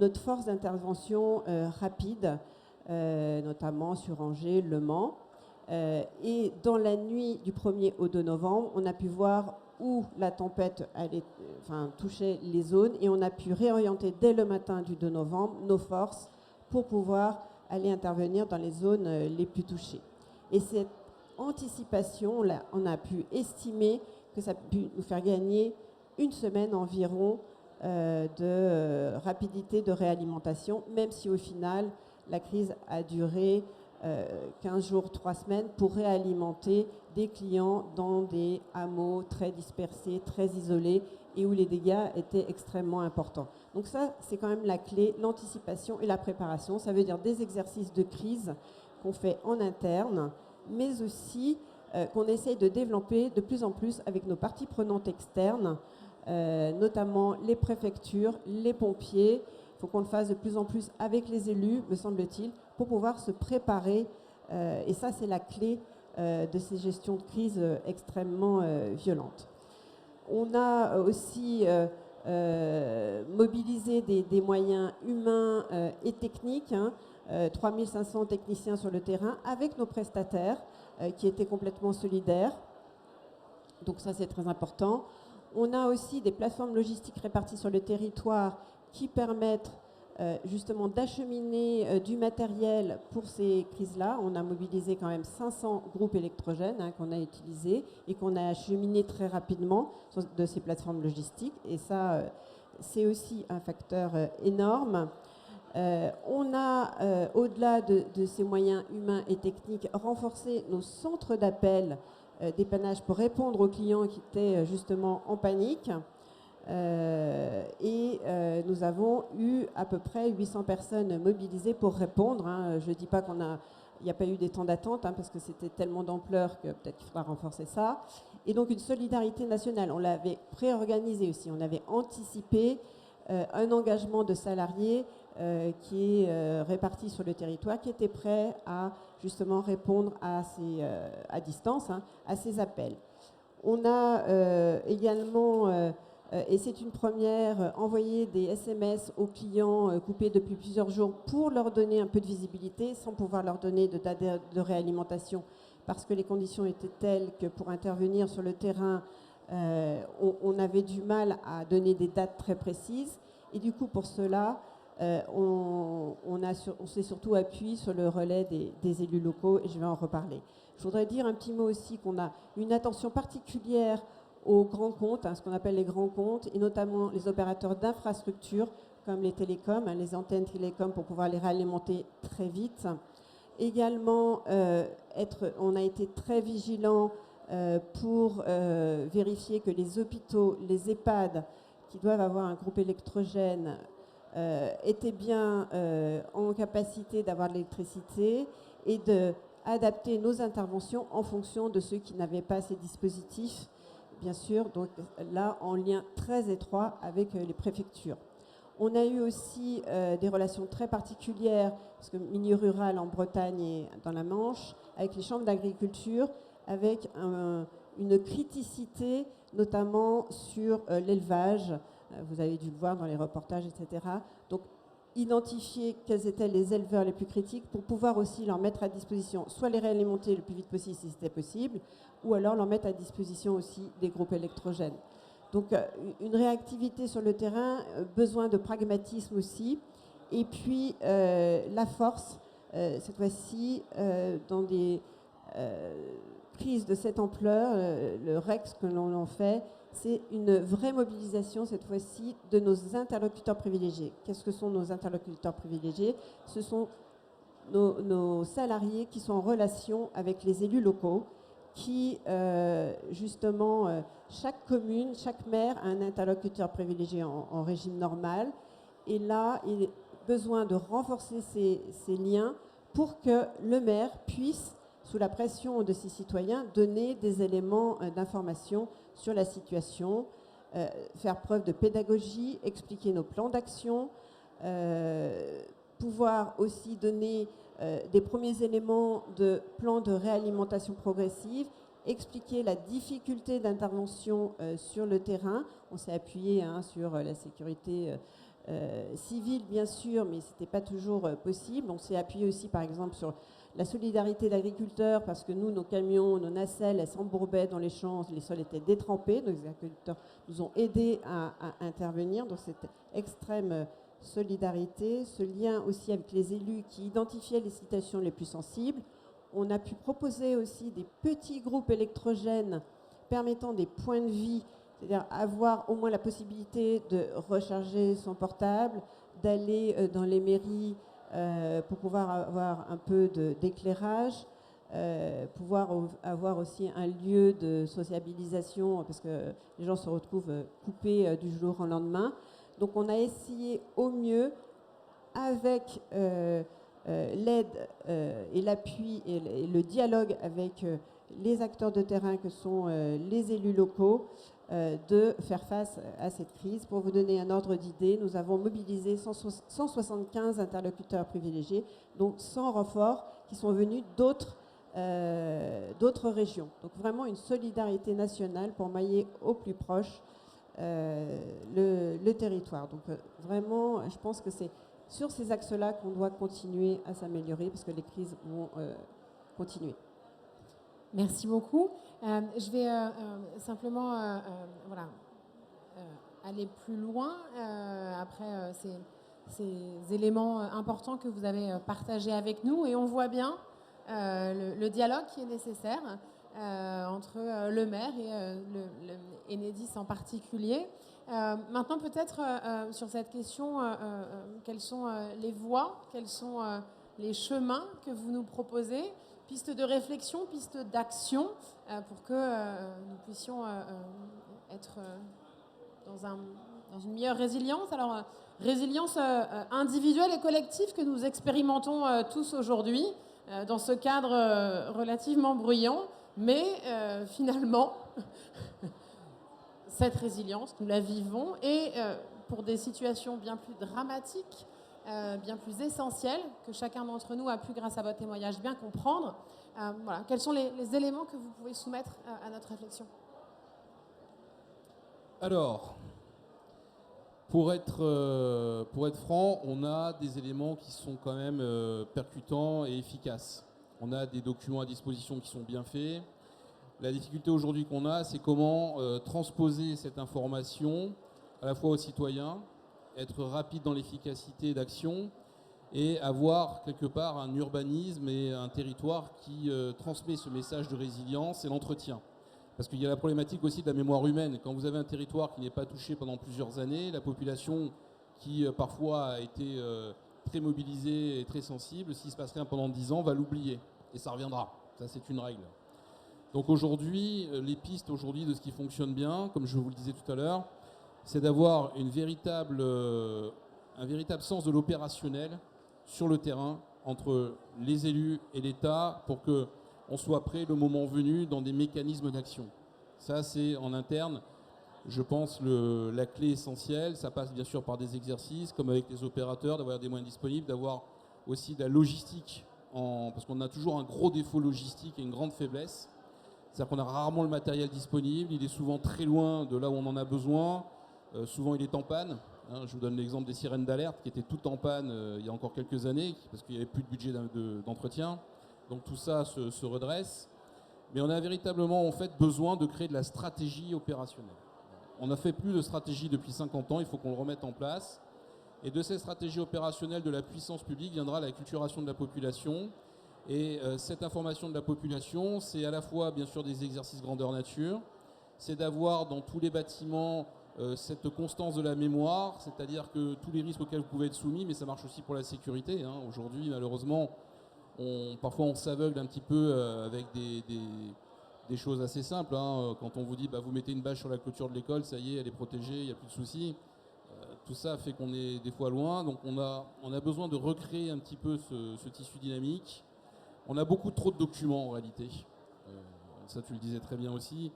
notre force d'intervention rapide, notamment sur Angers, Le Mans. Et dans la nuit du 1er au 2 novembre, on a pu voir où la tempête touchait les zones et on a pu réorienter dès le matin du 2 novembre nos forces pour pouvoir aller intervenir dans les zones les plus touchées. Et cette anticipation, on a pu estimer que ça a pu nous faire gagner une semaine environ de rapidité de réalimentation, même si au final, la crise a duré 15 jours, 3 semaines pour réalimenter des clients dans des hameaux très dispersés, très isolés et où les dégâts étaient extrêmement importants. Donc ça, c'est quand même la clé, l'anticipation et la préparation. Ça veut dire des exercices de crise qu'on fait en interne, mais aussi qu'on essaye de développer de plus en plus avec nos parties prenantes externes, notamment les préfectures, les pompiers. Il faut qu'on le fasse de plus en plus avec les élus, me semble-t-il, pour pouvoir se préparer. Et ça, c'est la clé de ces gestions de crise extrêmement violentes. On a aussi mobiliser des moyens humains et techniques, 3500 techniciens sur le terrain, avec nos prestataires qui étaient complètement solidaires. Donc ça, c'est très important. On a aussi des plateformes logistiques réparties sur le territoire qui permettent justement d'acheminer du matériel pour ces crises-là. On a mobilisé quand même 500 groupes électrogènes qu'on a utilisés et qu'on a acheminé très rapidement de ces plateformes logistiques. Et ça, c'est aussi un facteur énorme. On a, au-delà de ces moyens humains et techniques, renforcé nos centres d'appel dépannage pour répondre aux clients qui étaient justement en panique. Nous avons eu à peu près 800 personnes mobilisées pour répondre. Je ne dis pas qu'il n'y a pas eu des temps d'attente, parce que c'était tellement d'ampleur que peut-être qu'il faudra renforcer ça. Et donc une solidarité nationale. On l'avait préorganisé aussi. On avait anticipé un engagement de salariés qui est réparti sur le territoire, qui était prêt à justement répondre à distance à ces appels. On a également... et c'est une première, envoyer des SMS aux clients coupés depuis plusieurs jours pour leur donner un peu de visibilité, sans pouvoir leur donner de date de réalimentation, parce que les conditions étaient telles que pour intervenir sur le terrain, on avait du mal à donner des dates très précises. Et du coup, pour cela, on s'est surtout appuyé sur le relais des élus locaux, et je vais en reparler. Je voudrais dire un petit mot aussi qu'on a une attention particulière aux grands comptes, ce qu'on appelle les grands comptes, et notamment les opérateurs d'infrastructures, comme les télécoms, les antennes télécoms pour pouvoir les réalimenter très vite. Également, on a été très vigilants pour vérifier que les hôpitaux, les EHPAD, qui doivent avoir un groupe électrogène, étaient bien en capacité d'avoir de l'électricité et d'adapter nos interventions en fonction de ceux qui n'avaient pas ces dispositifs. Bien sûr, donc là, en lien très étroit avec les préfectures. On a eu aussi des relations très particulières, parce que milieu rural en Bretagne et dans la Manche, avec les chambres d'agriculture, avec une criticité, notamment sur l'élevage. Vous avez dû le voir dans les reportages, etc. Donc, identifier quels étaient les éleveurs les plus critiques pour pouvoir aussi leur mettre à disposition, soit les réalimenter le plus vite possible si c'était possible, ou alors leur mettre à disposition aussi des groupes électrogènes. Donc une réactivité sur le terrain, besoin de pragmatisme aussi, et puis la force, cette fois-ci, dans des crises de cette ampleur, le REX que l'on en fait, c'est une vraie mobilisation, cette fois-ci, de nos interlocuteurs privilégiés. Qu'est-ce que sont nos interlocuteurs privilégiés? Ce sont nos salariés qui sont en relation avec les élus locaux, qui, justement, chaque commune, chaque maire a un interlocuteur privilégié en régime normal. Et là, il est besoin de renforcer ces liens pour que le maire puisse, sous la pression de ses citoyens, donner des éléments d'information sur la situation, faire preuve de pédagogie, expliquer nos plans d'action, pouvoir aussi donner des premiers éléments de plan de réalimentation progressive, expliquer la difficulté d'intervention sur le terrain. On s'est appuyé sur la sécurité civile, bien sûr, mais ce n'était pas toujours possible. On s'est appuyé aussi, par exemple, sur la solidarité d'agriculteurs, parce que nous, nos camions, nos nacelles, elles s'embourbaient dans les champs, les sols étaient détrempés, donc les agriculteurs nous ont aidés à intervenir dans cette extrême solidarité, ce lien aussi avec les élus qui identifiaient les situations les plus sensibles. On a pu proposer aussi des petits groupes électrogènes permettant des points de vie, c'est-à-dire avoir au moins la possibilité de recharger son portable, d'aller dans les mairies pour pouvoir avoir un peu d'éclairage, pouvoir avoir aussi un lieu de sociabilisation, parce que les gens se retrouvent coupés du jour au lendemain. Donc on a essayé au mieux, avec l'aide et l'appui et le dialogue avec les acteurs de terrain que sont les élus locaux, de faire face à cette crise. Pour vous donner un ordre d'idée, nous avons mobilisé 175 interlocuteurs privilégiés, donc 100 renforts qui sont venus d'autres régions. Donc vraiment une solidarité nationale pour mailler au plus proche le territoire. Donc vraiment, je pense que c'est sur ces axes-là qu'on doit continuer à s'améliorer parce que les crises vont continuer. Merci beaucoup. Je vais simplement voilà, aller plus loin après ces éléments importants que vous avez partagés avec nous. Et on voit bien le dialogue qui est nécessaire entre le maire et Enedis en particulier. Maintenant, peut-être sur cette question, quelles sont les voies, quels sont les chemins que vous nous proposez, pistes de réflexion, pistes d'action, pour que nous puissions être dans une meilleure résilience. Alors, résilience individuelle et collective que nous expérimentons tous aujourd'hui dans ce cadre relativement bruyant, mais finalement, cette résilience, nous la vivons, et pour des situations bien plus dramatiques, bien plus essentielles, que chacun d'entre nous a pu, grâce à votre témoignage, bien comprendre. Voilà. Quels sont les éléments que vous pouvez soumettre à notre réflexion ? Alors, pour être franc, on a des éléments qui sont quand même percutants et efficaces. On a des documents à disposition qui sont bien faits. La difficulté aujourd'hui qu'on a, c'est comment transposer cette information à la fois aux citoyens, être rapide dans l'efficacité d'action et avoir quelque part un urbanisme et un territoire qui transmet ce message de résilience et l'entretien. Parce qu'il y a la problématique aussi de la mémoire humaine. Quand vous avez un territoire qui n'est pas touché pendant plusieurs années, la population qui parfois a été très mobilisée et très sensible, s'il ne se passe rien pendant 10 ans, va l'oublier. Et ça reviendra. Ça, c'est une règle. Donc aujourd'hui, les pistes aujourd'hui de ce qui fonctionne bien, comme je vous le disais tout à l'heure, c'est d'avoir un véritable sens de l'opérationnel sur le terrain entre les élus et l'État pour qu'on soit prêt le moment venu dans des mécanismes d'action. Ça, c'est en interne, je pense, la clé essentielle. Ça passe bien sûr par des exercices, comme avec les opérateurs, d'avoir des moyens disponibles, d'avoir aussi de la logistique, parce qu'on a toujours un gros défaut logistique et une grande faiblesse. C'est-à-dire qu'on a rarement le matériel disponible, il est souvent très loin de là où on en a besoin, souvent il est en panne. Je vous donne l'exemple des sirènes d'alerte qui étaient toutes en panne il y a encore quelques années, parce qu'il n'y avait plus de budget d'entretien. Donc tout ça se redresse. Mais on a véritablement en fait besoin de créer de la stratégie opérationnelle. On n'a fait plus de stratégie depuis 50 ans, il faut qu'on le remette en place. Et de cette stratégie opérationnelle de la puissance publique viendra la culturation de la population. Et cette information de la population, c'est à la fois bien sûr des exercices grandeur nature, c'est d'avoir dans tous les bâtiments cette constance de la mémoire, c'est-à-dire que tous les risques auxquels vous pouvez être soumis, mais ça marche aussi pour la sécurité. Aujourd'hui, malheureusement, parfois on s'aveugle un petit peu avec des choses assez simples. Quand on vous dit vous mettez une bâche sur la clôture de l'école, ça y est, elle est protégée, il n'y a plus de soucis. Tout ça fait qu'on est des fois loin, donc on a besoin de recréer un petit peu ce tissu dynamique. On a beaucoup trop de documents en réalité, ça tu le disais très bien aussi.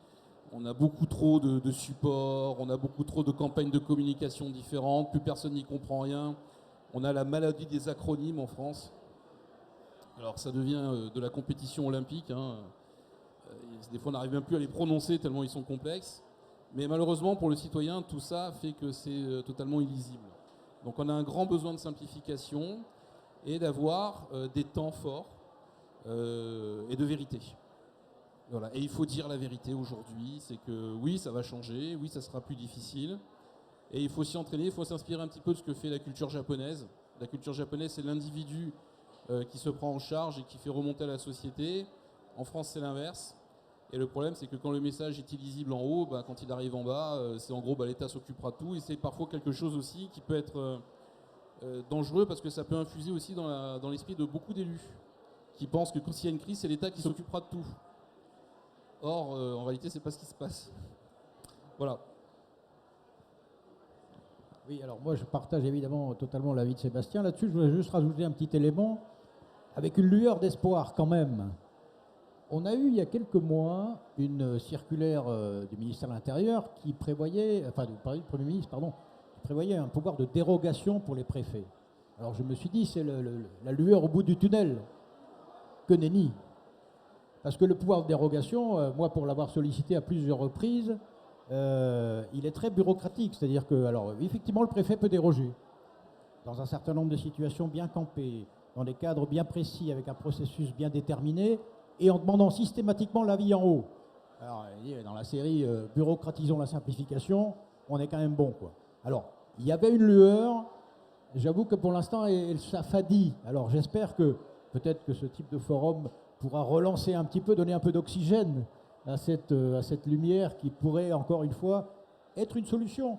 On a beaucoup trop de supports, on a beaucoup trop de campagnes de communication différentes, plus personne n'y comprend rien. On a la maladie des acronymes en France. Alors ça devient de la compétition olympique. Des fois on n'arrive même plus à les prononcer tellement ils sont complexes. Mais malheureusement pour le citoyen, tout ça fait que c'est totalement illisible. Donc on a un grand besoin de simplification et d'avoir des temps forts et de vérité. Voilà. Et il faut dire la vérité aujourd'hui, c'est que oui, ça va changer, oui, ça sera plus difficile. Et il faut s'y entraîner, il faut s'inspirer un petit peu de ce que fait la culture japonaise. La culture japonaise, c'est l'individu qui se prend en charge et qui fait remonter à la société. En France, c'est l'inverse. Et le problème, c'est que quand le message est illisible en haut, quand il arrive en bas, c'est en gros l'État s'occupera de tout. Et c'est parfois quelque chose aussi qui peut être dangereux parce que ça peut infuser aussi dans l'esprit de beaucoup d'élus qui pensent que quand il y a une crise, c'est l'État qui s'occupera de tout. Or, en réalité, c'est pas ce qui se passe. Voilà. Oui, alors moi, je partage évidemment totalement l'avis de Sébastien là-dessus. Je voulais juste rajouter un petit élément avec une lueur d'espoir quand même. On a eu il y a quelques mois une circulaire du ministère de l'Intérieur qui prévoyait, du Premier ministre, pardon, qui prévoyait un pouvoir de dérogation pour les préfets. Alors je me suis dit, c'est la lueur au bout du tunnel. Que nenni. Parce que le pouvoir de dérogation, moi pour l'avoir sollicité à plusieurs reprises, il est très bureaucratique. C'est-à-dire que, alors, effectivement, le préfet peut déroger dans un certain nombre de situations bien campées, dans des cadres bien précis, avec un processus bien déterminé, et en demandant systématiquement l'avis en haut. Alors, dans la série bureaucratisons la simplification, on est quand même bon, quoi. Alors, il y avait une lueur, j'avoue que pour l'instant, elle s'affadit. Alors, j'espère que peut-être que ce type de forum pourra relancer un petit peu, donner un peu d'oxygène à cette lumière qui pourrait, encore une fois, être une solution.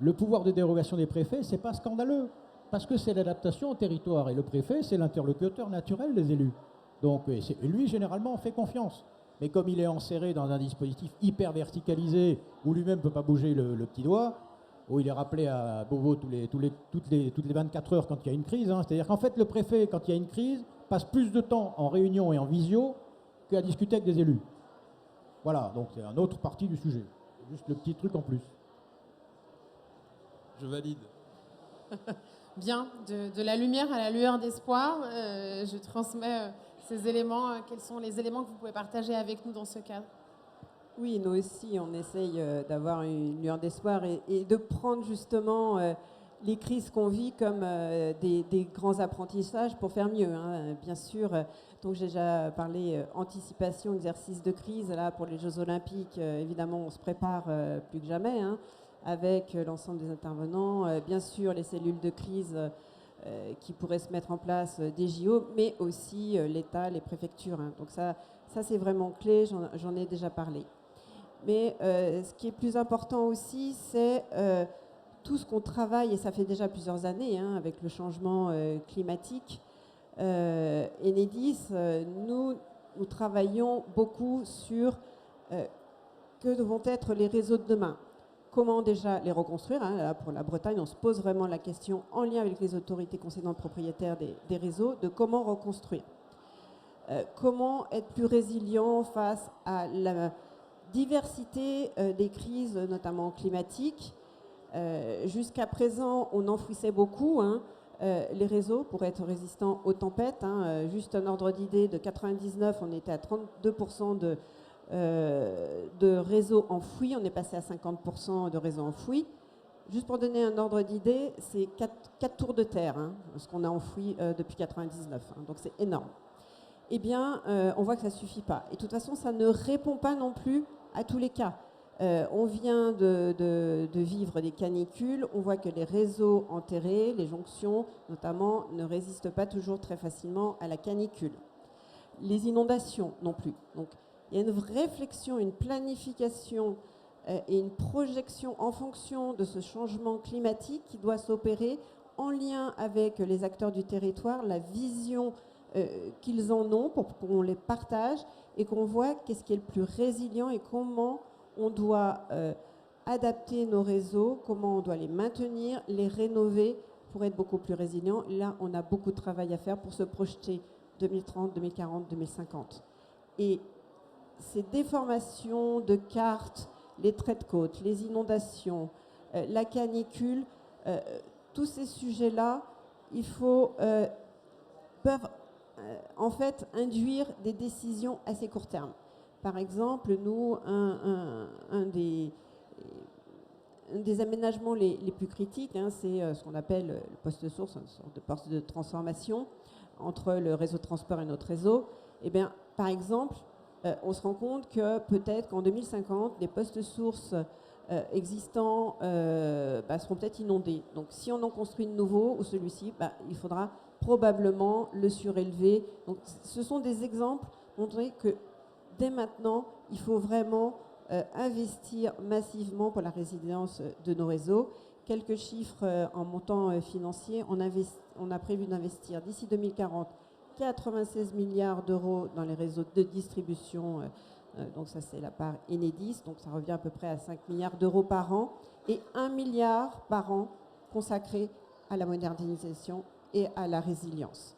Le pouvoir de dérogation des préfets, c'est pas scandaleux, parce que c'est l'adaptation au territoire, et le préfet, c'est l'interlocuteur naturel des élus. Donc, lui, généralement, on fait confiance. Mais comme il est enserré dans un dispositif hyper verticalisé, où lui-même ne peut pas bouger le petit doigt, où il est rappelé à Beauvau toutes les 24 heures quand il y a une crise, hein. C'est-à-dire qu'en fait, le préfet, quand il y a une crise, passe plus de temps en réunion et en visio qu'à discuter avec des élus. Voilà, donc c'est une autre partie du sujet. Juste le petit truc en plus. Je valide. Bien, de la lumière à la lueur d'espoir, je transmets ces éléments. Quels sont les éléments que vous pouvez partager avec nous dans ce cadre? Oui, nous aussi, on essaye d'avoir une lueur d'espoir et de prendre justement les crises qu'on vit comme des grands apprentissages pour faire mieux, hein, bien sûr. Donc j'ai déjà parlé anticipation, exercice de crise. Là, pour les Jeux Olympiques, évidemment, on se prépare plus que jamais, hein, avec l'ensemble des intervenants. Bien sûr, les cellules de crise qui pourraient se mettre en place des JO, mais aussi l'État, les préfectures, hein. Donc ça c'est vraiment clé, j'en ai déjà parlé. Mais ce qui est plus important aussi, c'est tout ce qu'on travaille, et ça fait déjà plusieurs années, hein, avec le changement climatique. Enedis, nous travaillons beaucoup sur que vont être les réseaux de demain. Comment déjà les reconstruire, hein. Là, pour la Bretagne, on se pose vraiment la question, en lien avec les autorités concédantes propriétaires des réseaux, de comment reconstruire. Comment être plus résilient face à la diversité des crises, notamment climatiques. Jusqu'à présent, on enfouissait beaucoup, hein, les réseaux pour être résistants aux tempêtes, hein. Juste un ordre d'idée, de 99, on était à 32% de réseaux enfouis, on est passé à 50% de réseaux enfouis. Juste pour donner un ordre d'idée, c'est 4 tours de terre, hein, ce qu'on a enfoui depuis 99, hein, donc c'est énorme. Eh bien, on voit que ça ne suffit pas. Et de toute façon, ça ne répond pas non plus à tous les cas. On vient de vivre des canicules, on voit que les réseaux enterrés, les jonctions notamment, ne résistent pas toujours très facilement à la canicule. Les inondations non plus. Donc, il y a une réflexion, une planification et une projection en fonction de ce changement climatique qui doit s'opérer en lien avec les acteurs du territoire, la vision qu'ils en ont pour qu'on les partage et qu'on voit qu'est-ce qui est le plus résilient et comment on doit adapter nos réseaux, comment on doit les maintenir, les rénover pour être beaucoup plus résilients. Là, on a beaucoup de travail à faire pour se projeter 2030, 2040, 2050. Et ces déformations de cartes, les traits de côte, les inondations, la canicule, tous ces sujets-là, il faut peuvent en fait induire des décisions assez court terme. Par exemple, nous, un des aménagements les plus critiques, hein, c'est ce qu'on appelle le poste source, une sorte de poste de transformation entre le réseau de transport et notre réseau. Eh bien, par exemple, on se rend compte que peut-être qu'en 2050, les postes sources existants seront peut-être inondés. Donc, si on en construit de nouveau, ou celui-ci, il faudra probablement le surélever. Donc, ce sont des exemples pour montrer que dès maintenant, il faut vraiment investir massivement pour la résilience de nos réseaux. Quelques chiffres en montant financier. On a prévu d'investir d'ici 2040 96 milliards d'euros dans les réseaux de distribution. Donc ça, c'est la part Enedis. Donc ça revient à peu près à 5 milliards d'euros par an. Et 1 milliard par an consacré à la modernisation et à la résilience.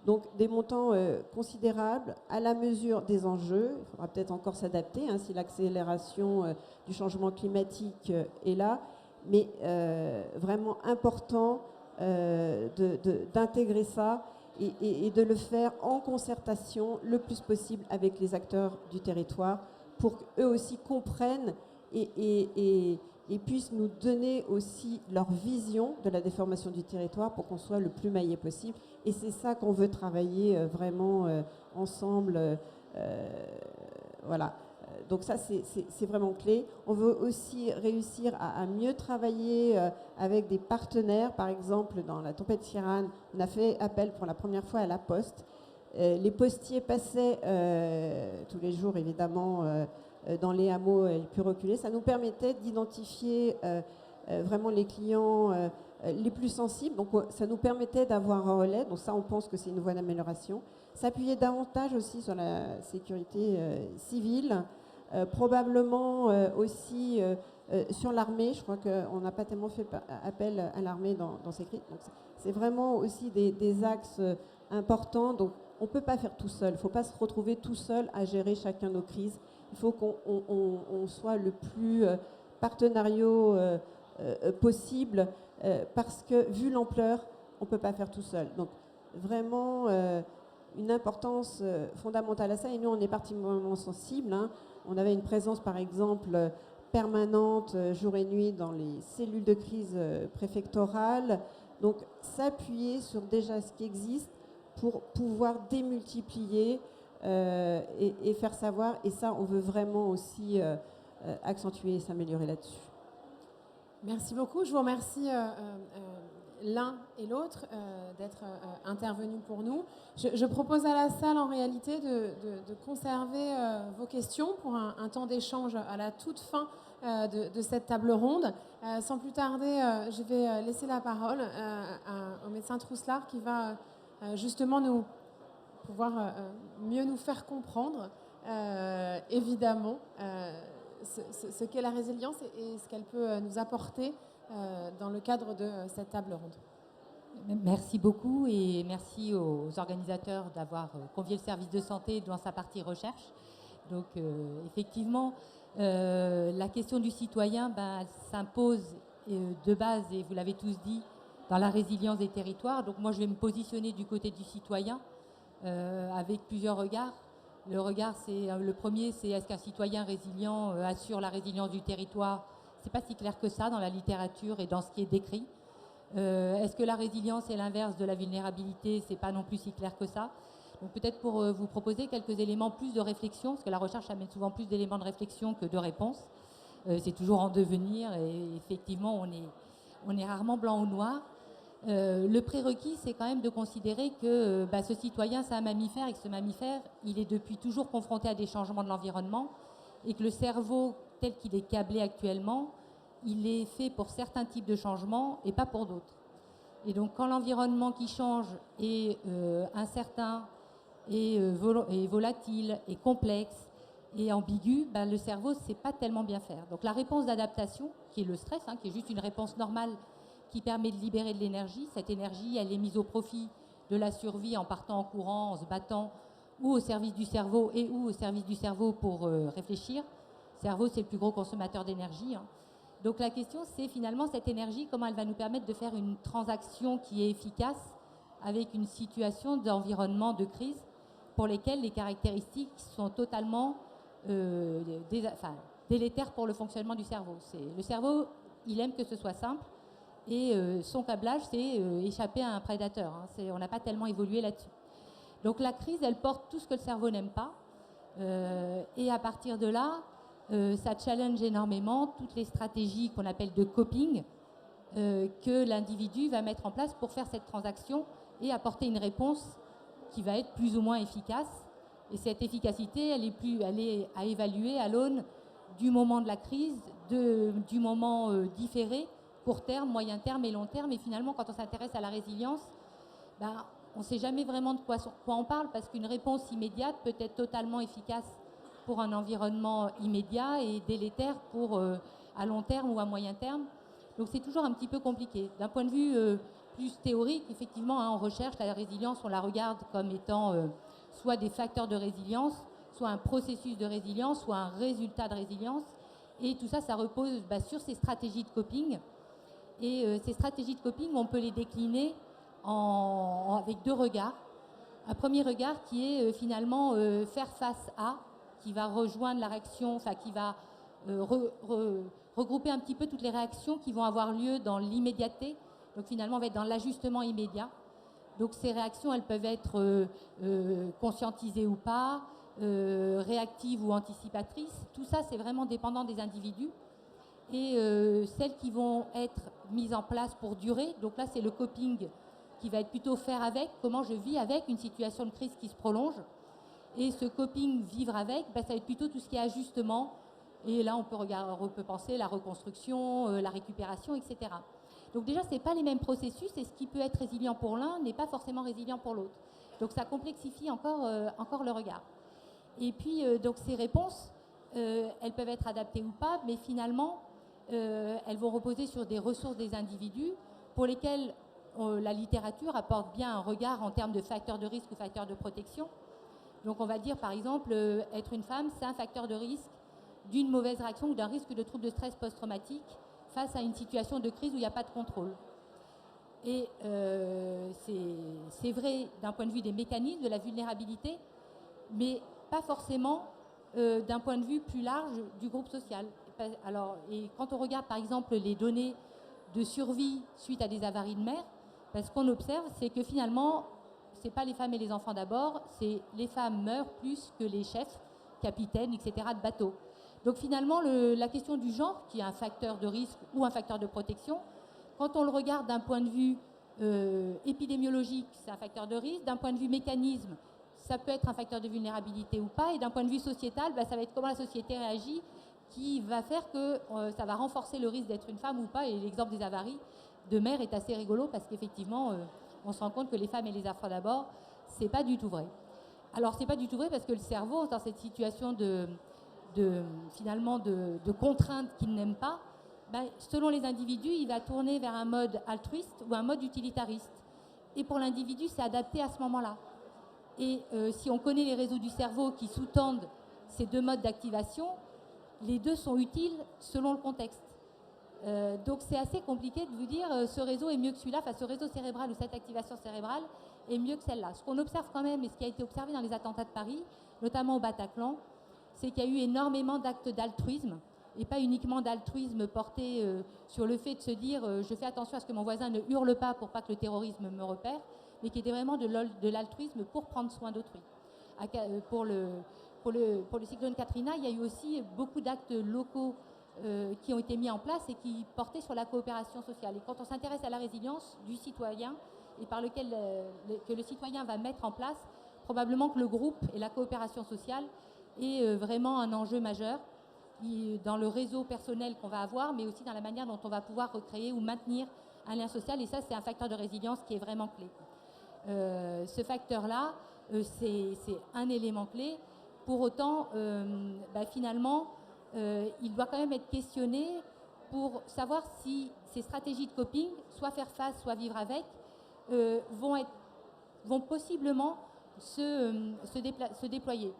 Donc des montants considérables à la mesure des enjeux. Il faudra peut-être encore s'adapter, hein, si l'accélération du changement climatique est là. Mais vraiment important d'intégrer ça et de le faire en concertation le plus possible avec les acteurs du territoire pour qu'eux aussi comprennent et puissent nous donner aussi leur vision de la déformation du territoire pour qu'on soit le plus maillé possible. Et c'est ça qu'on veut travailler vraiment ensemble. Voilà. Donc ça, c'est vraiment clé. On veut aussi réussir à mieux travailler avec des partenaires. Par exemple, dans la tempête Ciarán, on a fait appel pour la première fois à la Poste. Les postiers passaient tous les jours, évidemment, dans les hameaux les plus reculés. Ça nous permettait d'identifier vraiment les clients les plus sensibles. Donc ça nous permettait d'avoir un relais. Donc ça, on pense que c'est une voie d'amélioration. S'appuyer davantage aussi sur la sécurité civile. Probablement aussi sur l'armée. Je crois qu'on n'a pas tellement fait appel à l'armée dans ces crises. Donc c'est vraiment aussi des axes importants. Donc on ne peut pas faire tout seul. Il ne faut pas se retrouver tout seul à gérer chacun nos crises. Il faut qu'on soit le plus partenariaux possible parce que vu l'ampleur, on ne peut pas faire tout seul. Donc vraiment une importance fondamentale à ça. Et nous, on est particulièrement sensibles. Hein. On avait une présence, par exemple, permanente, jour et nuit, dans les cellules de crise préfectorales. Donc, s'appuyer sur déjà ce qui existe pour pouvoir démultiplier et faire savoir. Et ça, on veut vraiment aussi accentuer et s'améliorer là-dessus. Merci beaucoup. Je vous remercie l'un et l'autre d'être intervenus pour nous. Je propose à la salle en réalité de conserver vos questions pour un temps d'échange à la toute fin de cette table ronde. Sans plus tarder, je vais laisser la parole au médecin Trousselard qui va justement nous pouvoir mieux nous faire comprendre évidemment ce qu'est la résilience et ce qu'elle peut nous apporter dans le cadre de cette table ronde. Merci beaucoup et merci aux organisateurs d'avoir convié le service de santé dans sa partie recherche. Donc effectivement, la question du citoyen elle s'impose de base, et vous l'avez tous dit, dans la résilience des territoires. Donc moi, je vais me positionner du côté du citoyen avec plusieurs regards. Le premier, c'est est-ce qu'un citoyen résilient assure la résilience du territoire? C'est pas si clair que ça dans la littérature et dans ce qui est décrit. Est-ce que la résilience est l'inverse de la vulnérabilité? C'est pas non plus si clair que ça. Donc peut-être pour vous proposer quelques éléments plus de réflexion, parce que la recherche amène souvent plus d'éléments de réflexion que de réponses. C'est toujours en devenir et effectivement on est rarement blanc ou noir. Le prérequis, c'est quand même de considérer que ce citoyen, c'est un mammifère et que ce mammifère, il est depuis toujours confronté à des changements de l'environnement et que le cerveau, tel qu'il est câblé actuellement, il est fait pour certains types de changements et pas pour d'autres. Et donc, quand l'environnement qui change est incertain, est volatile, est complexe et ambigu, le cerveau ne sait pas tellement bien faire. Donc, la réponse d'adaptation, qui est le stress, qui est juste une réponse normale qui permet de libérer de l'énergie. Cette énergie, elle est mise au profit de la survie en partant en courant, en se battant, ou au service du cerveau ou au service du cerveau pour réfléchir. Le cerveau, c'est le plus gros consommateur d'énergie. Donc la question, c'est finalement cette énergie, comment elle va nous permettre de faire une transaction qui est efficace avec une situation d'environnement de crise pour lesquelles les caractéristiques sont totalement délétères pour le fonctionnement du cerveau. Le cerveau, il aime que ce soit simple. Et son câblage, c'est échapper à un prédateur. On n'a pas tellement évolué là-dessus. Donc la crise, elle porte tout ce que le cerveau n'aime pas. Et à partir de là, ça challenge énormément toutes les stratégies qu'on appelle de coping que l'individu va mettre en place pour faire cette transaction et apporter une réponse qui va être plus ou moins efficace. Et cette efficacité, elle est à évaluer à l'aune du moment de la crise, du moment différé, court terme, moyen terme et long terme. Et finalement, quand on s'intéresse à la résilience, on ne sait jamais vraiment de quoi on parle parce qu'une réponse immédiate peut être totalement efficace pour un environnement immédiat et délétère pour à long terme ou à moyen terme. Donc c'est toujours un petit peu compliqué. D'un point de vue plus théorique, effectivement, en recherche, la résilience, on la regarde comme étant soit des facteurs de résilience, soit un processus de résilience, soit un résultat de résilience. Et tout ça, ça repose sur ces stratégies de coping. Et ces stratégies de coping, on peut les décliner avec deux regards. Un premier regard qui est finalement faire face à, qui va rejoindre la réaction, qui va regrouper un petit peu toutes les réactions qui vont avoir lieu dans l'immédiateté. Donc finalement, on va être dans l'ajustement immédiat. Donc ces réactions, elles peuvent être conscientisées ou pas, réactives ou anticipatrices. Tout ça, c'est vraiment dépendant des individus. Et celles qui vont être mises en place pour durer, donc là, c'est le coping qui va être plutôt faire avec, comment je vis avec une situation de crise qui se prolonge. Et ce coping, vivre avec, ça va être plutôt tout ce qui est ajustement. Et là, on peut penser la reconstruction, la récupération, etc. Donc déjà, ce n'est pas les mêmes processus et ce qui peut être résilient pour l'un n'est pas forcément résilient pour l'autre. Donc ça complexifie encore le regard. Et puis, donc ces réponses, elles peuvent être adaptées ou pas, mais finalement, elles vont reposer sur des ressources des individus pour lesquelles la littérature apporte bien un regard en termes de facteurs de risque ou facteurs de protection. Donc on va dire par exemple, être une femme, c'est un facteur de risque d'une mauvaise réaction ou d'un risque de trouble de stress post-traumatique face à une situation de crise où il n'y a pas de contrôle. Et c'est vrai d'un point de vue des mécanismes de la vulnérabilité, mais pas forcément d'un point de vue plus large du groupe social. Alors, et quand on regarde par exemple les données de survie suite à des avaries de mer, ce qu'on observe, c'est que finalement, ce n'est pas les femmes et les enfants d'abord, c'est les femmes meurent plus que les chefs, capitaines, etc. de bateaux. Donc finalement, la question du genre, qui est un facteur de risque ou un facteur de protection, quand on le regarde d'un point de vue épidémiologique, c'est un facteur de risque, d'un point de vue mécanisme, ça peut être un facteur de vulnérabilité ou pas, et d'un point de vue sociétal, ça va être comment la société réagit, qui va faire que ça va renforcer le risque d'être une femme ou pas, et l'exemple des avaries de mer est assez rigolo, parce qu'effectivement, on se rend compte que les femmes et les enfants d'abord, c'est pas du tout vrai. Alors c'est pas du tout vrai parce que le cerveau, dans cette situation finalement de contraintes qu'il n'aime pas, selon les individus, il va tourner vers un mode altruiste ou un mode utilitariste. Et pour l'individu, c'est adapté à ce moment-là. Et si on connaît les réseaux du cerveau qui sous-tendent ces deux modes d'activation, les deux sont utiles selon le contexte. Donc c'est assez compliqué de vous dire ce réseau est mieux que celui-là, ce réseau cérébral ou cette activation cérébrale est mieux que celle-là. Ce qu'on observe quand même, et ce qui a été observé dans les attentats de Paris, notamment au Bataclan, c'est qu'il y a eu énormément d'actes d'altruisme, et pas uniquement d'altruisme porté sur le fait de se dire je fais attention à ce que mon voisin ne hurle pas pour pas que le terrorisme me repère, mais qui était vraiment de l'altruisme pour prendre soin d'autrui. Pour le cyclone Katrina, il y a eu aussi beaucoup d'actes locaux qui ont été mis en place et qui portaient sur la coopération sociale. Et quand on s'intéresse à la résilience du citoyen et par lequel que le citoyen va mettre en place, probablement que le groupe et la coopération sociale est vraiment un enjeu majeur dans le réseau personnel qu'on va avoir, mais aussi dans la manière dont on va pouvoir recréer ou maintenir un lien social. Et ça, c'est un facteur de résilience qui est vraiment clé. Ce facteur-là, c'est un élément clé. Pour autant, finalement, il doit quand même être questionné pour savoir si ces stratégies de coping, soit faire face, soit vivre avec, vont possiblement se déployer.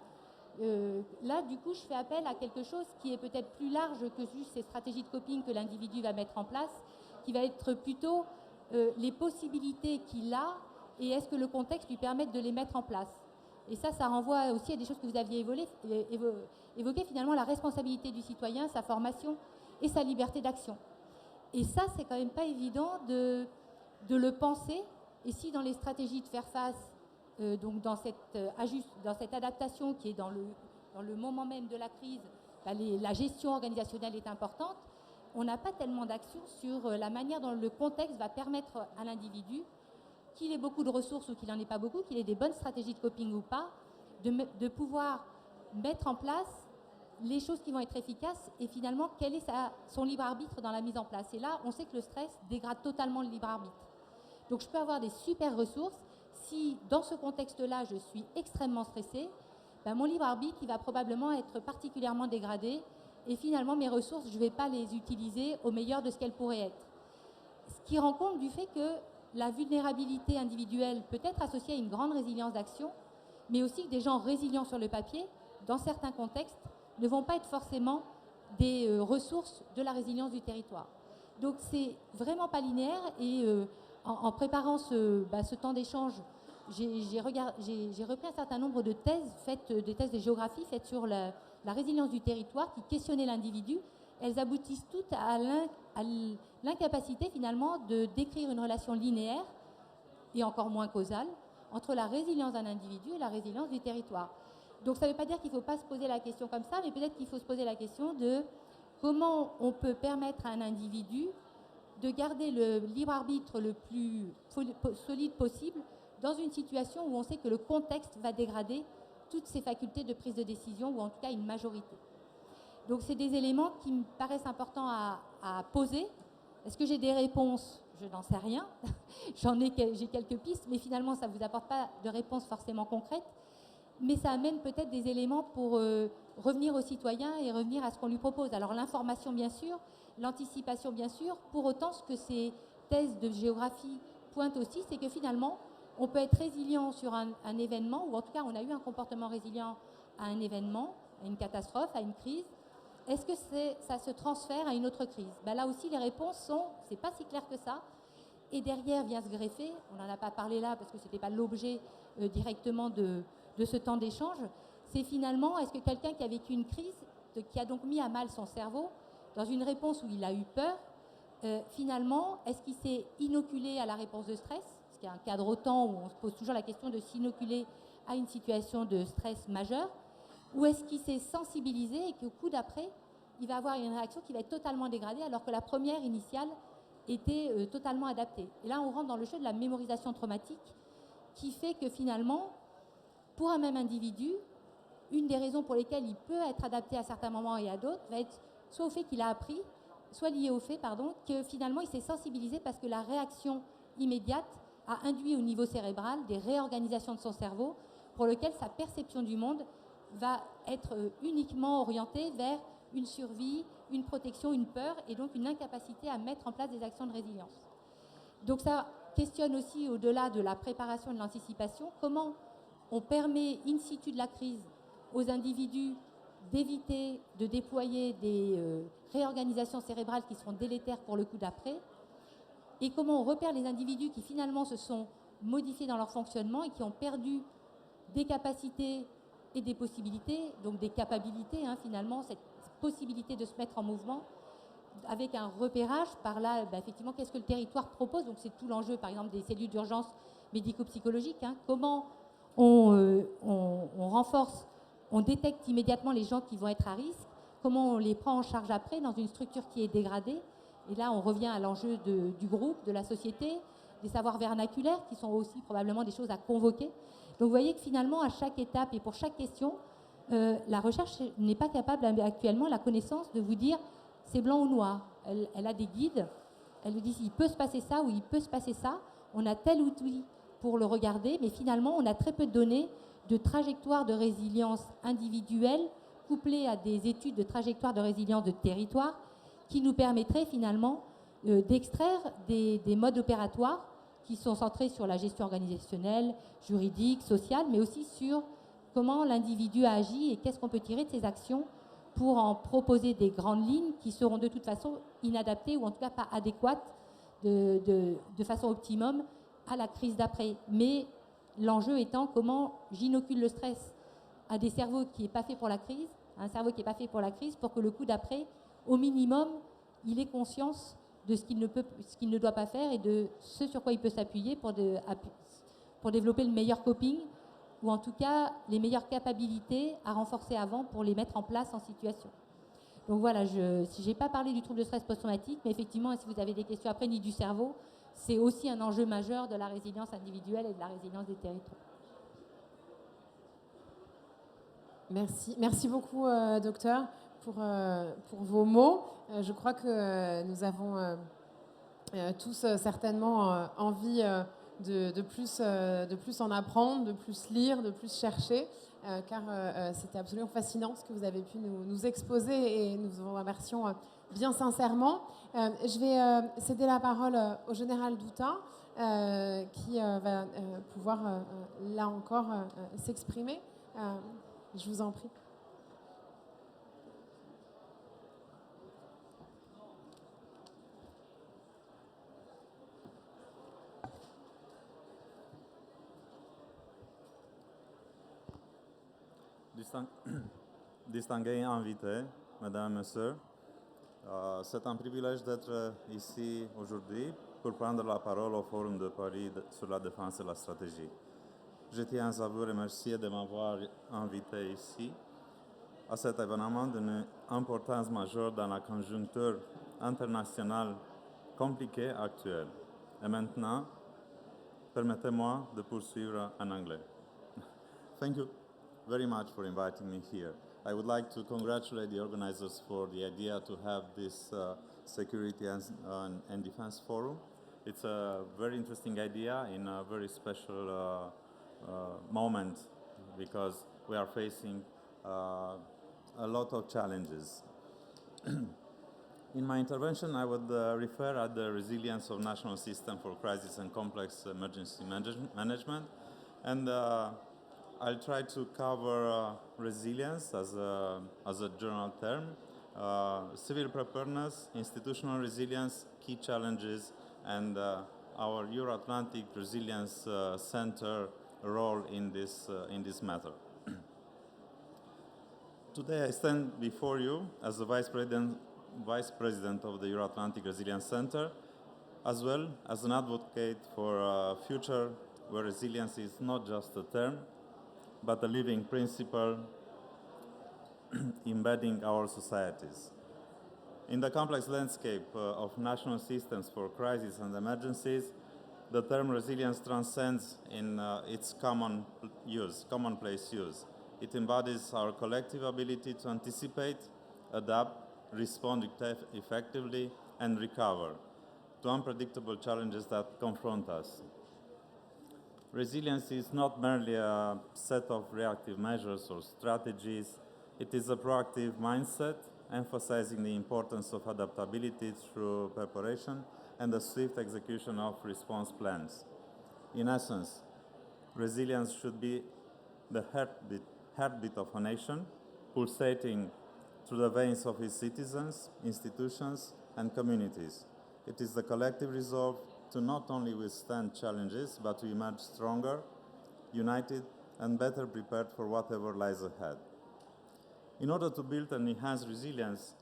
Là, du coup, je fais appel à quelque chose qui est peut-être plus large que juste ces stratégies de coping que l'individu va mettre en place, qui va être plutôt les possibilités qu'il a et est-ce que le contexte lui permet de les mettre en place. Et ça renvoie aussi à des choses que vous aviez évoquées, finalement, la responsabilité du citoyen, sa formation et sa liberté d'action. Et ça, c'est quand même pas évident de le penser. Et si dans les stratégies de faire face, donc dans cette adaptation qui est dans le moment même de la crise, la gestion organisationnelle est importante, on n'a pas tellement d'action sur la manière dont le contexte va permettre à l'individu, qu'il ait beaucoup de ressources ou qu'il n'en ait pas beaucoup, qu'il ait des bonnes stratégies de coping ou pas, de pouvoir mettre en place les choses qui vont être efficaces et finalement quel est son libre arbitre dans la mise en place. Et là, on sait que le stress dégrade totalement le libre arbitre. Donc je peux avoir des super ressources. Si dans ce contexte-là, je suis extrêmement stressée, mon libre arbitre il va probablement être particulièrement dégradé et finalement mes ressources, je ne vais pas les utiliser au meilleur de ce qu'elles pourraient être. Ce qui rend compte du fait que la vulnérabilité individuelle peut être associée à une grande résilience d'action, mais aussi que des gens résilients sur le papier, dans certains contextes, ne vont pas être forcément des ressources de la résilience du territoire. Donc c'est vraiment pas linéaire et en préparant ce temps d'échange, j'ai repris un certain nombre de thèses, des thèses de géographie faites sur la résilience du territoire qui questionnaient l'individu. Elles aboutissent toutes à l'incapacité finalement de décrire une relation linéaire et encore moins causale entre la résilience d'un individu et la résilience du territoire. Donc ça ne veut pas dire qu'il ne faut pas se poser la question comme ça, mais peut-être qu'il faut se poser la question de comment on peut permettre à un individu de garder le libre arbitre le plus solide possible dans une situation où on sait que le contexte va dégrader toutes ses facultés de prise de décision, ou en tout cas une majorité. Donc c'est des éléments qui me paraissent importants à poser. Est-ce que j'ai des réponses? Je n'en sais rien. J'ai quelques pistes, mais finalement ça ne vous apporte pas de réponses forcément concrètes. Mais ça amène peut-être des éléments pour revenir aux citoyens et revenir à ce qu'on lui propose. Alors l'information bien sûr, l'anticipation bien sûr. Pour autant, ce que ces thèses de géographie pointent aussi, c'est que finalement, on peut être résilient sur un événement, ou en tout cas on a eu un comportement résilient à un événement, à une catastrophe, à une crise. Est-ce que ça se transfère à une autre crise? Là aussi, les réponses sont, c'est pas si clair que ça. Et derrière vient se greffer, on n'en a pas parlé là parce que ce n'était pas l'objet directement de ce temps d'échange, c'est finalement, est-ce que quelqu'un qui a vécu une crise, qui a donc mis à mal son cerveau, dans une réponse où il a eu peur, finalement, est-ce qu'il s'est inoculé à la réponse de stress, ce qui est un cadre au temps où on se pose toujours la question de s'inoculer à une situation de stress majeur, ou est-ce qu'il s'est sensibilisé et qu'au coup d'après, il va avoir une réaction qui va être totalement dégradée alors que la première initiale était totalement adaptée. Et là, on rentre dans le jeu de la mémorisation traumatique qui fait que finalement, pour un même individu, une des raisons pour lesquelles il peut être adapté à certains moments et à d'autres va être soit au fait qu'il a appris, soit lié au fait que finalement il s'est sensibilisé parce que la réaction immédiate a induit au niveau cérébral des réorganisations de son cerveau pour lesquelles sa perception du monde va être uniquement orientée vers une survie, une protection, une peur et donc une incapacité à mettre en place des actions de résilience. Donc ça questionne aussi au-delà de la préparation et de l'anticipation, comment on permet in situ de la crise aux individus d'éviter de déployer des réorganisations cérébrales qui seront délétères pour le coup d'après, et comment on repère les individus qui finalement se sont modifiés dans leur fonctionnement et qui ont perdu des capacités et des possibilités, donc des capacités finalement, cette possibilité de se mettre en mouvement, avec un repérage par là, effectivement, qu'est-ce que le territoire propose. Donc c'est tout l'enjeu, par exemple, des cellules d'urgence médico-psychologiques. Comment on renforce, on détecte immédiatement les gens qui vont être à risque, comment on les prend en charge après dans une structure qui est dégradée. Et là, on revient à l'enjeu du groupe, de la société, des savoirs vernaculaires qui sont aussi probablement des choses à convoquer. Donc vous voyez que finalement, à chaque étape et pour chaque question, la recherche n'est pas capable actuellement, la connaissance, de vous dire c'est blanc ou noir. Elle a des guides, elle nous dit il peut se passer ça ou il peut se passer ça. On a tel outil pour le regarder, mais finalement, on a très peu de données de trajectoire de résilience individuelle couplées à des études de trajectoire de résilience de territoire qui nous permettraient finalement d'extraire des modes opératoires qui sont centrés sur la gestion organisationnelle, juridique, sociale, mais aussi sur comment l'individu a agi et qu'est-ce qu'on peut tirer de ses actions pour en proposer des grandes lignes qui seront de toute façon inadaptées ou en tout cas pas adéquates de façon optimum à la crise d'après. Mais l'enjeu étant comment j'inocule le stress à des cerveaux qui n'est pas fait pour la crise, un cerveau qui n'est pas fait pour la crise, pour que le coup d'après, au minimum, il ait conscience de ce qu'il ne doit pas faire et de ce sur quoi il peut s'appuyer pour développer le meilleur coping ou en tout cas les meilleures capacités à renforcer avant pour les mettre en place en situation. Donc voilà, si je n'ai pas parlé du trouble de stress post-traumatique, mais effectivement, si vous avez des questions après ni du cerveau, c'est aussi un enjeu majeur de la résilience individuelle et de la résilience des territoires. Merci beaucoup, docteur, pour vos mots. Je crois que nous avons tous certainement envie de plus en apprendre, de plus lire, de plus chercher, car c'était absolument fascinant ce que vous avez pu nous exposer et nous vous remercions bien sincèrement. Je vais céder la parole au général Douta, qui va pouvoir, là encore, s'exprimer. Je vous en prie. distingués invités, mesdames et messieurs, c'est un privilège d'être ici aujourd'hui pour prendre la parole au Forum de Paris sur la défense et la stratégie. Je tiens à vous remercier de m'avoir invité ici à cet événement d'une importance majeure dans la conjoncture internationale compliquée actuelle. Et maintenant, permettez-moi de poursuivre en anglais. Thank you very much for inviting me here. I would like to congratulate the organizers for the idea to have this Security and Defense Forum. It's a very interesting idea in a very special moment because we are facing a lot of challenges. In my intervention, I would refer at the resilience of national system for crisis and complex emergency management, and I'll try to cover resilience as a general term, civil preparedness, institutional resilience, key challenges, and our Euro-Atlantic Resilience Center role in this matter. Today I stand before you as the Vice President of the Euro-Atlantic Resilience Center, as well as an advocate for a future where resilience is not just a term, but a living principle embedding our societies. In the complex landscape of national systems for crises and emergencies, the term resilience transcends in its commonplace use. It embodies our collective ability to anticipate, adapt, respond effectively, and recover to unpredictable challenges that confront us. Resilience is not merely a set of reactive measures or strategies. It is a proactive mindset, emphasizing the importance of adaptability through preparation and the swift execution of response plans. In essence, resilience should be the heartbeat of a nation, pulsating through the veins of its citizens, institutions, and communities. It is the collective resolve to not only withstand challenges, but to emerge stronger, united, and better prepared for whatever lies ahead. In order to build and enhance resilience,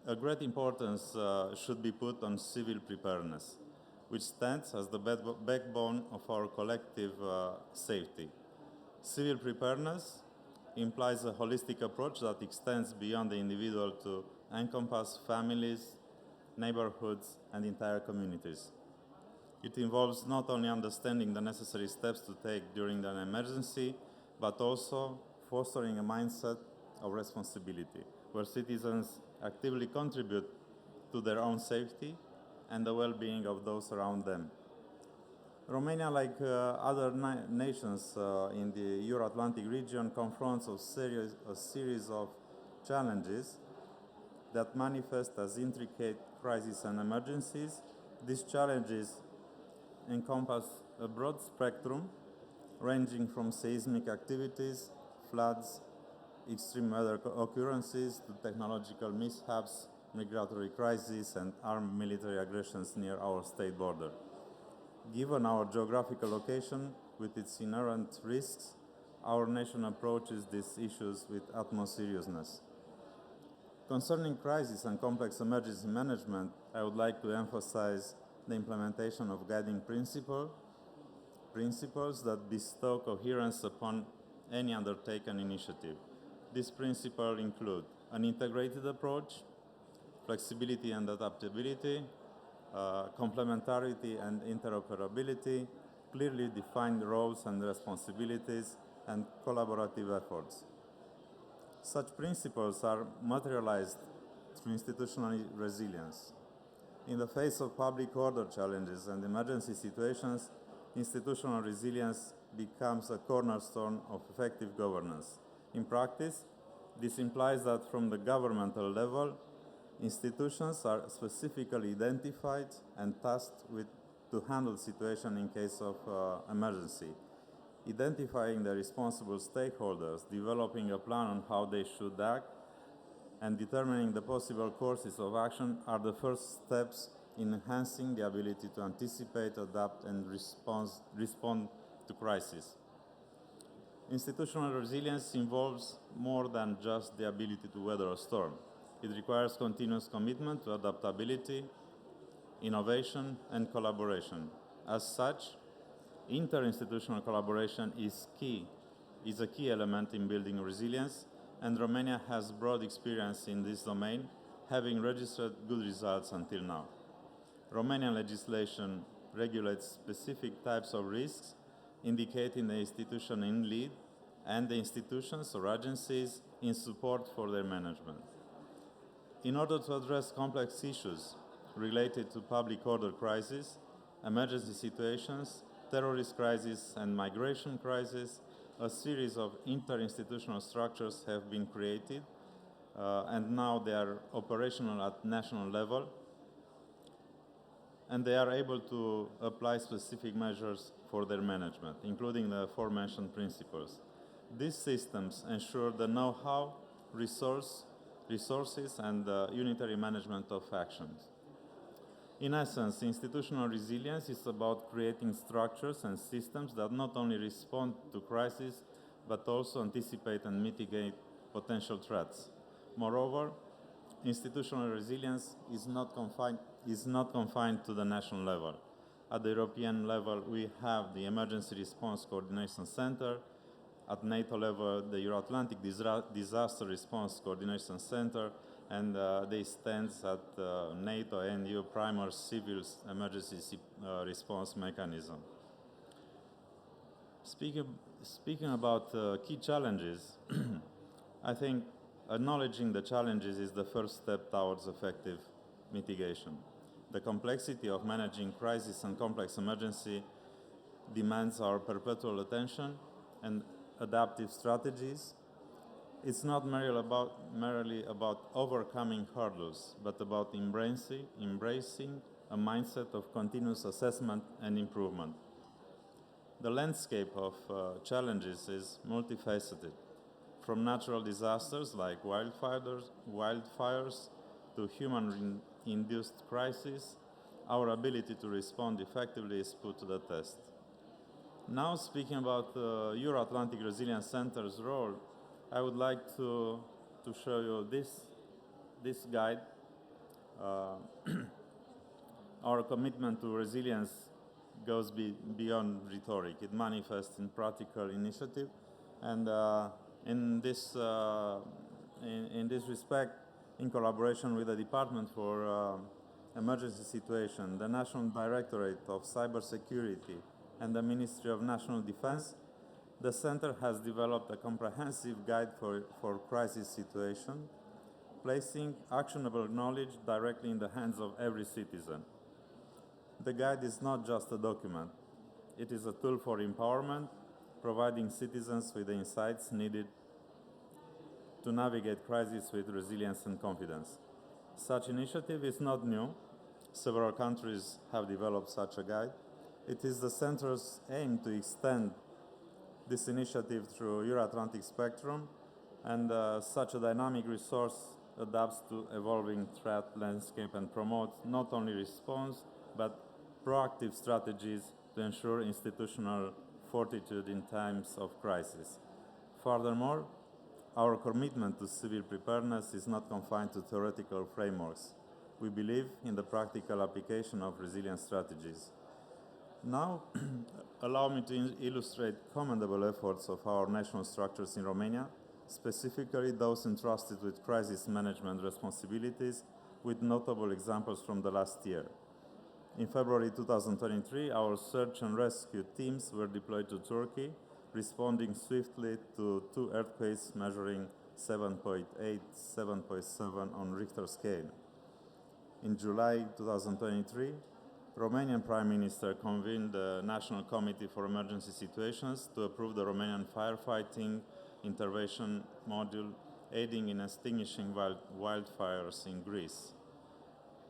a great importance should be put on civil preparedness, which stands as the backbone of our collective safety. Civil preparedness implies a holistic approach that extends beyond the individual to encompass families, neighborhoods, and entire communities. It involves not only understanding the necessary steps to take during an emergency, but also fostering a mindset of responsibility, where citizens actively contribute to their own safety and the well-being of those around them. Romania, like other nations in the Euro-Atlantic region, confronts a series of challenges that manifest as intricate crises and emergencies. These challenges encompass a broad spectrum ranging from seismic activities, floods, extreme weather occurrences, to technological mishaps, migratory crises, and armed military aggressions near our state border. Given our geographical location with its inherent risks, our nation approaches these issues with utmost seriousness. Concerning crisis and complex emergency management, I would like to emphasize the implementation of guiding principles that bestow coherence upon any undertaken initiative. These principles include an integrated approach, flexibility and adaptability, complementarity and interoperability, clearly defined roles and responsibilities, and collaborative efforts. Such principles are materialized through institutional resilience. In the face of public order challenges and emergency situations, institutional resilience becomes a cornerstone of effective governance. In practice, this implies that from the governmental level, institutions are specifically identified and tasked to handle situation in case of emergency, identifying the responsible stakeholders, developing a plan on how they should act, and determining the possible courses of action are the first steps in enhancing the ability to anticipate, adapt, and respond to crisis. Institutional resilience involves more than just the ability to weather a storm. It requires continuous commitment to adaptability, innovation, and collaboration. As such, interinstitutional collaboration is a key element in building resilience, and Romania has broad experience in this domain, having registered good results until now. Romanian legislation regulates specific types of risks, indicating the institution in lead and the institutions or agencies in support for their management. In order to address complex issues related to public order crises, emergency situations, terrorist crises, and migration crises, a series of interinstitutional structures have been created, and now they are operational at national level, and they are able to apply specific measures for their management, including the aforementioned principles. These systems ensure the know-how, resources, and unitary management of actions. In essence, institutional resilience is about creating structures and systems that not only respond to crises, but also anticipate and mitigate potential threats. Moreover, institutional resilience is not confined to the national level. At the European level, we have the Emergency Response Coordination Center. At NATO level, the Euro-Atlantic Disaster Response Coordination Center, and they stand at NATO and EU primary civil emergency response mechanism. Speaking about key challenges, I think acknowledging the challenges is the first step towards effective mitigation. The complexity of managing crisis and complex emergency demands our perpetual attention and adaptive strategies. It's not merely about overcoming hurdles, but about embracing a mindset of continuous assessment and improvement. The landscape of challenges is multifaceted, from natural disasters like wildfires to human-induced crises. Our ability to respond effectively is put to the test. Now, speaking about the Euro-Atlantic Resilience Center's role, I would like to show you this guide. Our commitment to resilience goes beyond rhetoric. It manifests in practical initiative, and in this respect, in collaboration with the Department for Emergency Situation, the National Directorate of Cybersecurity, and the Ministry of National Defense, the Center has developed a comprehensive guide for crisis situation, placing actionable knowledge directly in the hands of every citizen. The guide is not just a document. It is a tool for empowerment, providing citizens with the insights needed to navigate crises with resilience and confidence. Such initiative is not new. Several countries have developed such a guide. It is the Center's aim to extend this initiative through Euro-Atlantic spectrum, and such a dynamic resource adapts to evolving threat landscape and promotes not only response, but proactive strategies to ensure institutional fortitude in times of crisis. Furthermore, our commitment to civil preparedness is not confined to theoretical frameworks. We believe in the practical application of resilience strategies. Now, allow me to illustrate commendable efforts of our national structures in Romania, specifically those entrusted with crisis management responsibilities, with notable examples from the last year. In February 2023, our search and rescue teams were deployed to Turkey, responding swiftly to 2 earthquakes measuring 7.8, 7.7 on Richter scale. In July 2023, Romanian Prime Minister convened the National Committee for Emergency Situations to approve the Romanian firefighting intervention module, aiding in extinguishing wildfires in Greece.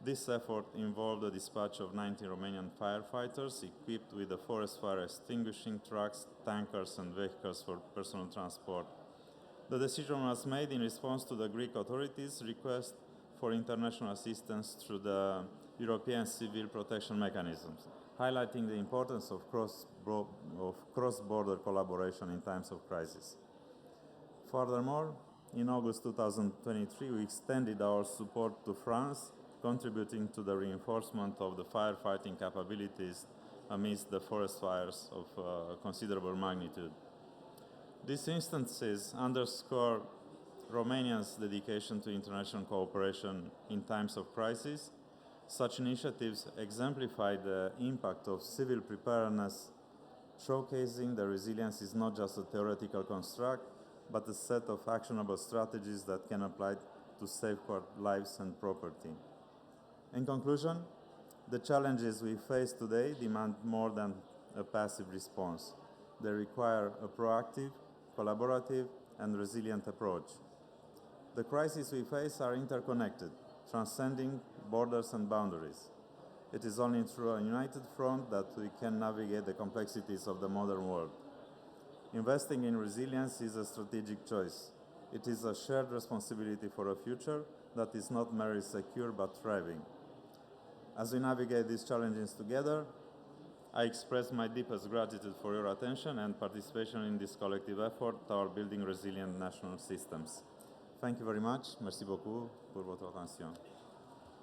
This effort involved the dispatch of 90 Romanian firefighters equipped with the forest fire extinguishing trucks, tankers, and vehicles for personal transport. The decision was made in response to the Greek authorities' request for international assistance through the European Civil Protection Mechanisms. highlighting the importance of cross-border collaboration in times of crisis. Furthermore, in August 2023, we extended our support to France, contributing to the reinforcement of the firefighting capabilities amidst the forest fires of considerable magnitude. These instances underscore Romania's dedication to international cooperation in times of crisis. Such initiatives exemplify the impact of civil preparedness, showcasing the resilience is not just a theoretical construct, but a set of actionable strategies that can apply to safeguard lives and property. In conclusion, the challenges we face today demand more than a passive response. They require a proactive, collaborative, and resilient approach. The crises we face are interconnected, transcending borders and boundaries. It is only through a united front that we can navigate the complexities of the modern world. Investing in resilience is a strategic choice. It is a shared responsibility for a future that is not merely secure but thriving. As we navigate these challenges together, I express my deepest gratitude for your attention and participation in this collective effort toward building resilient national systems. Thank you very much. Merci beaucoup pour votre attention.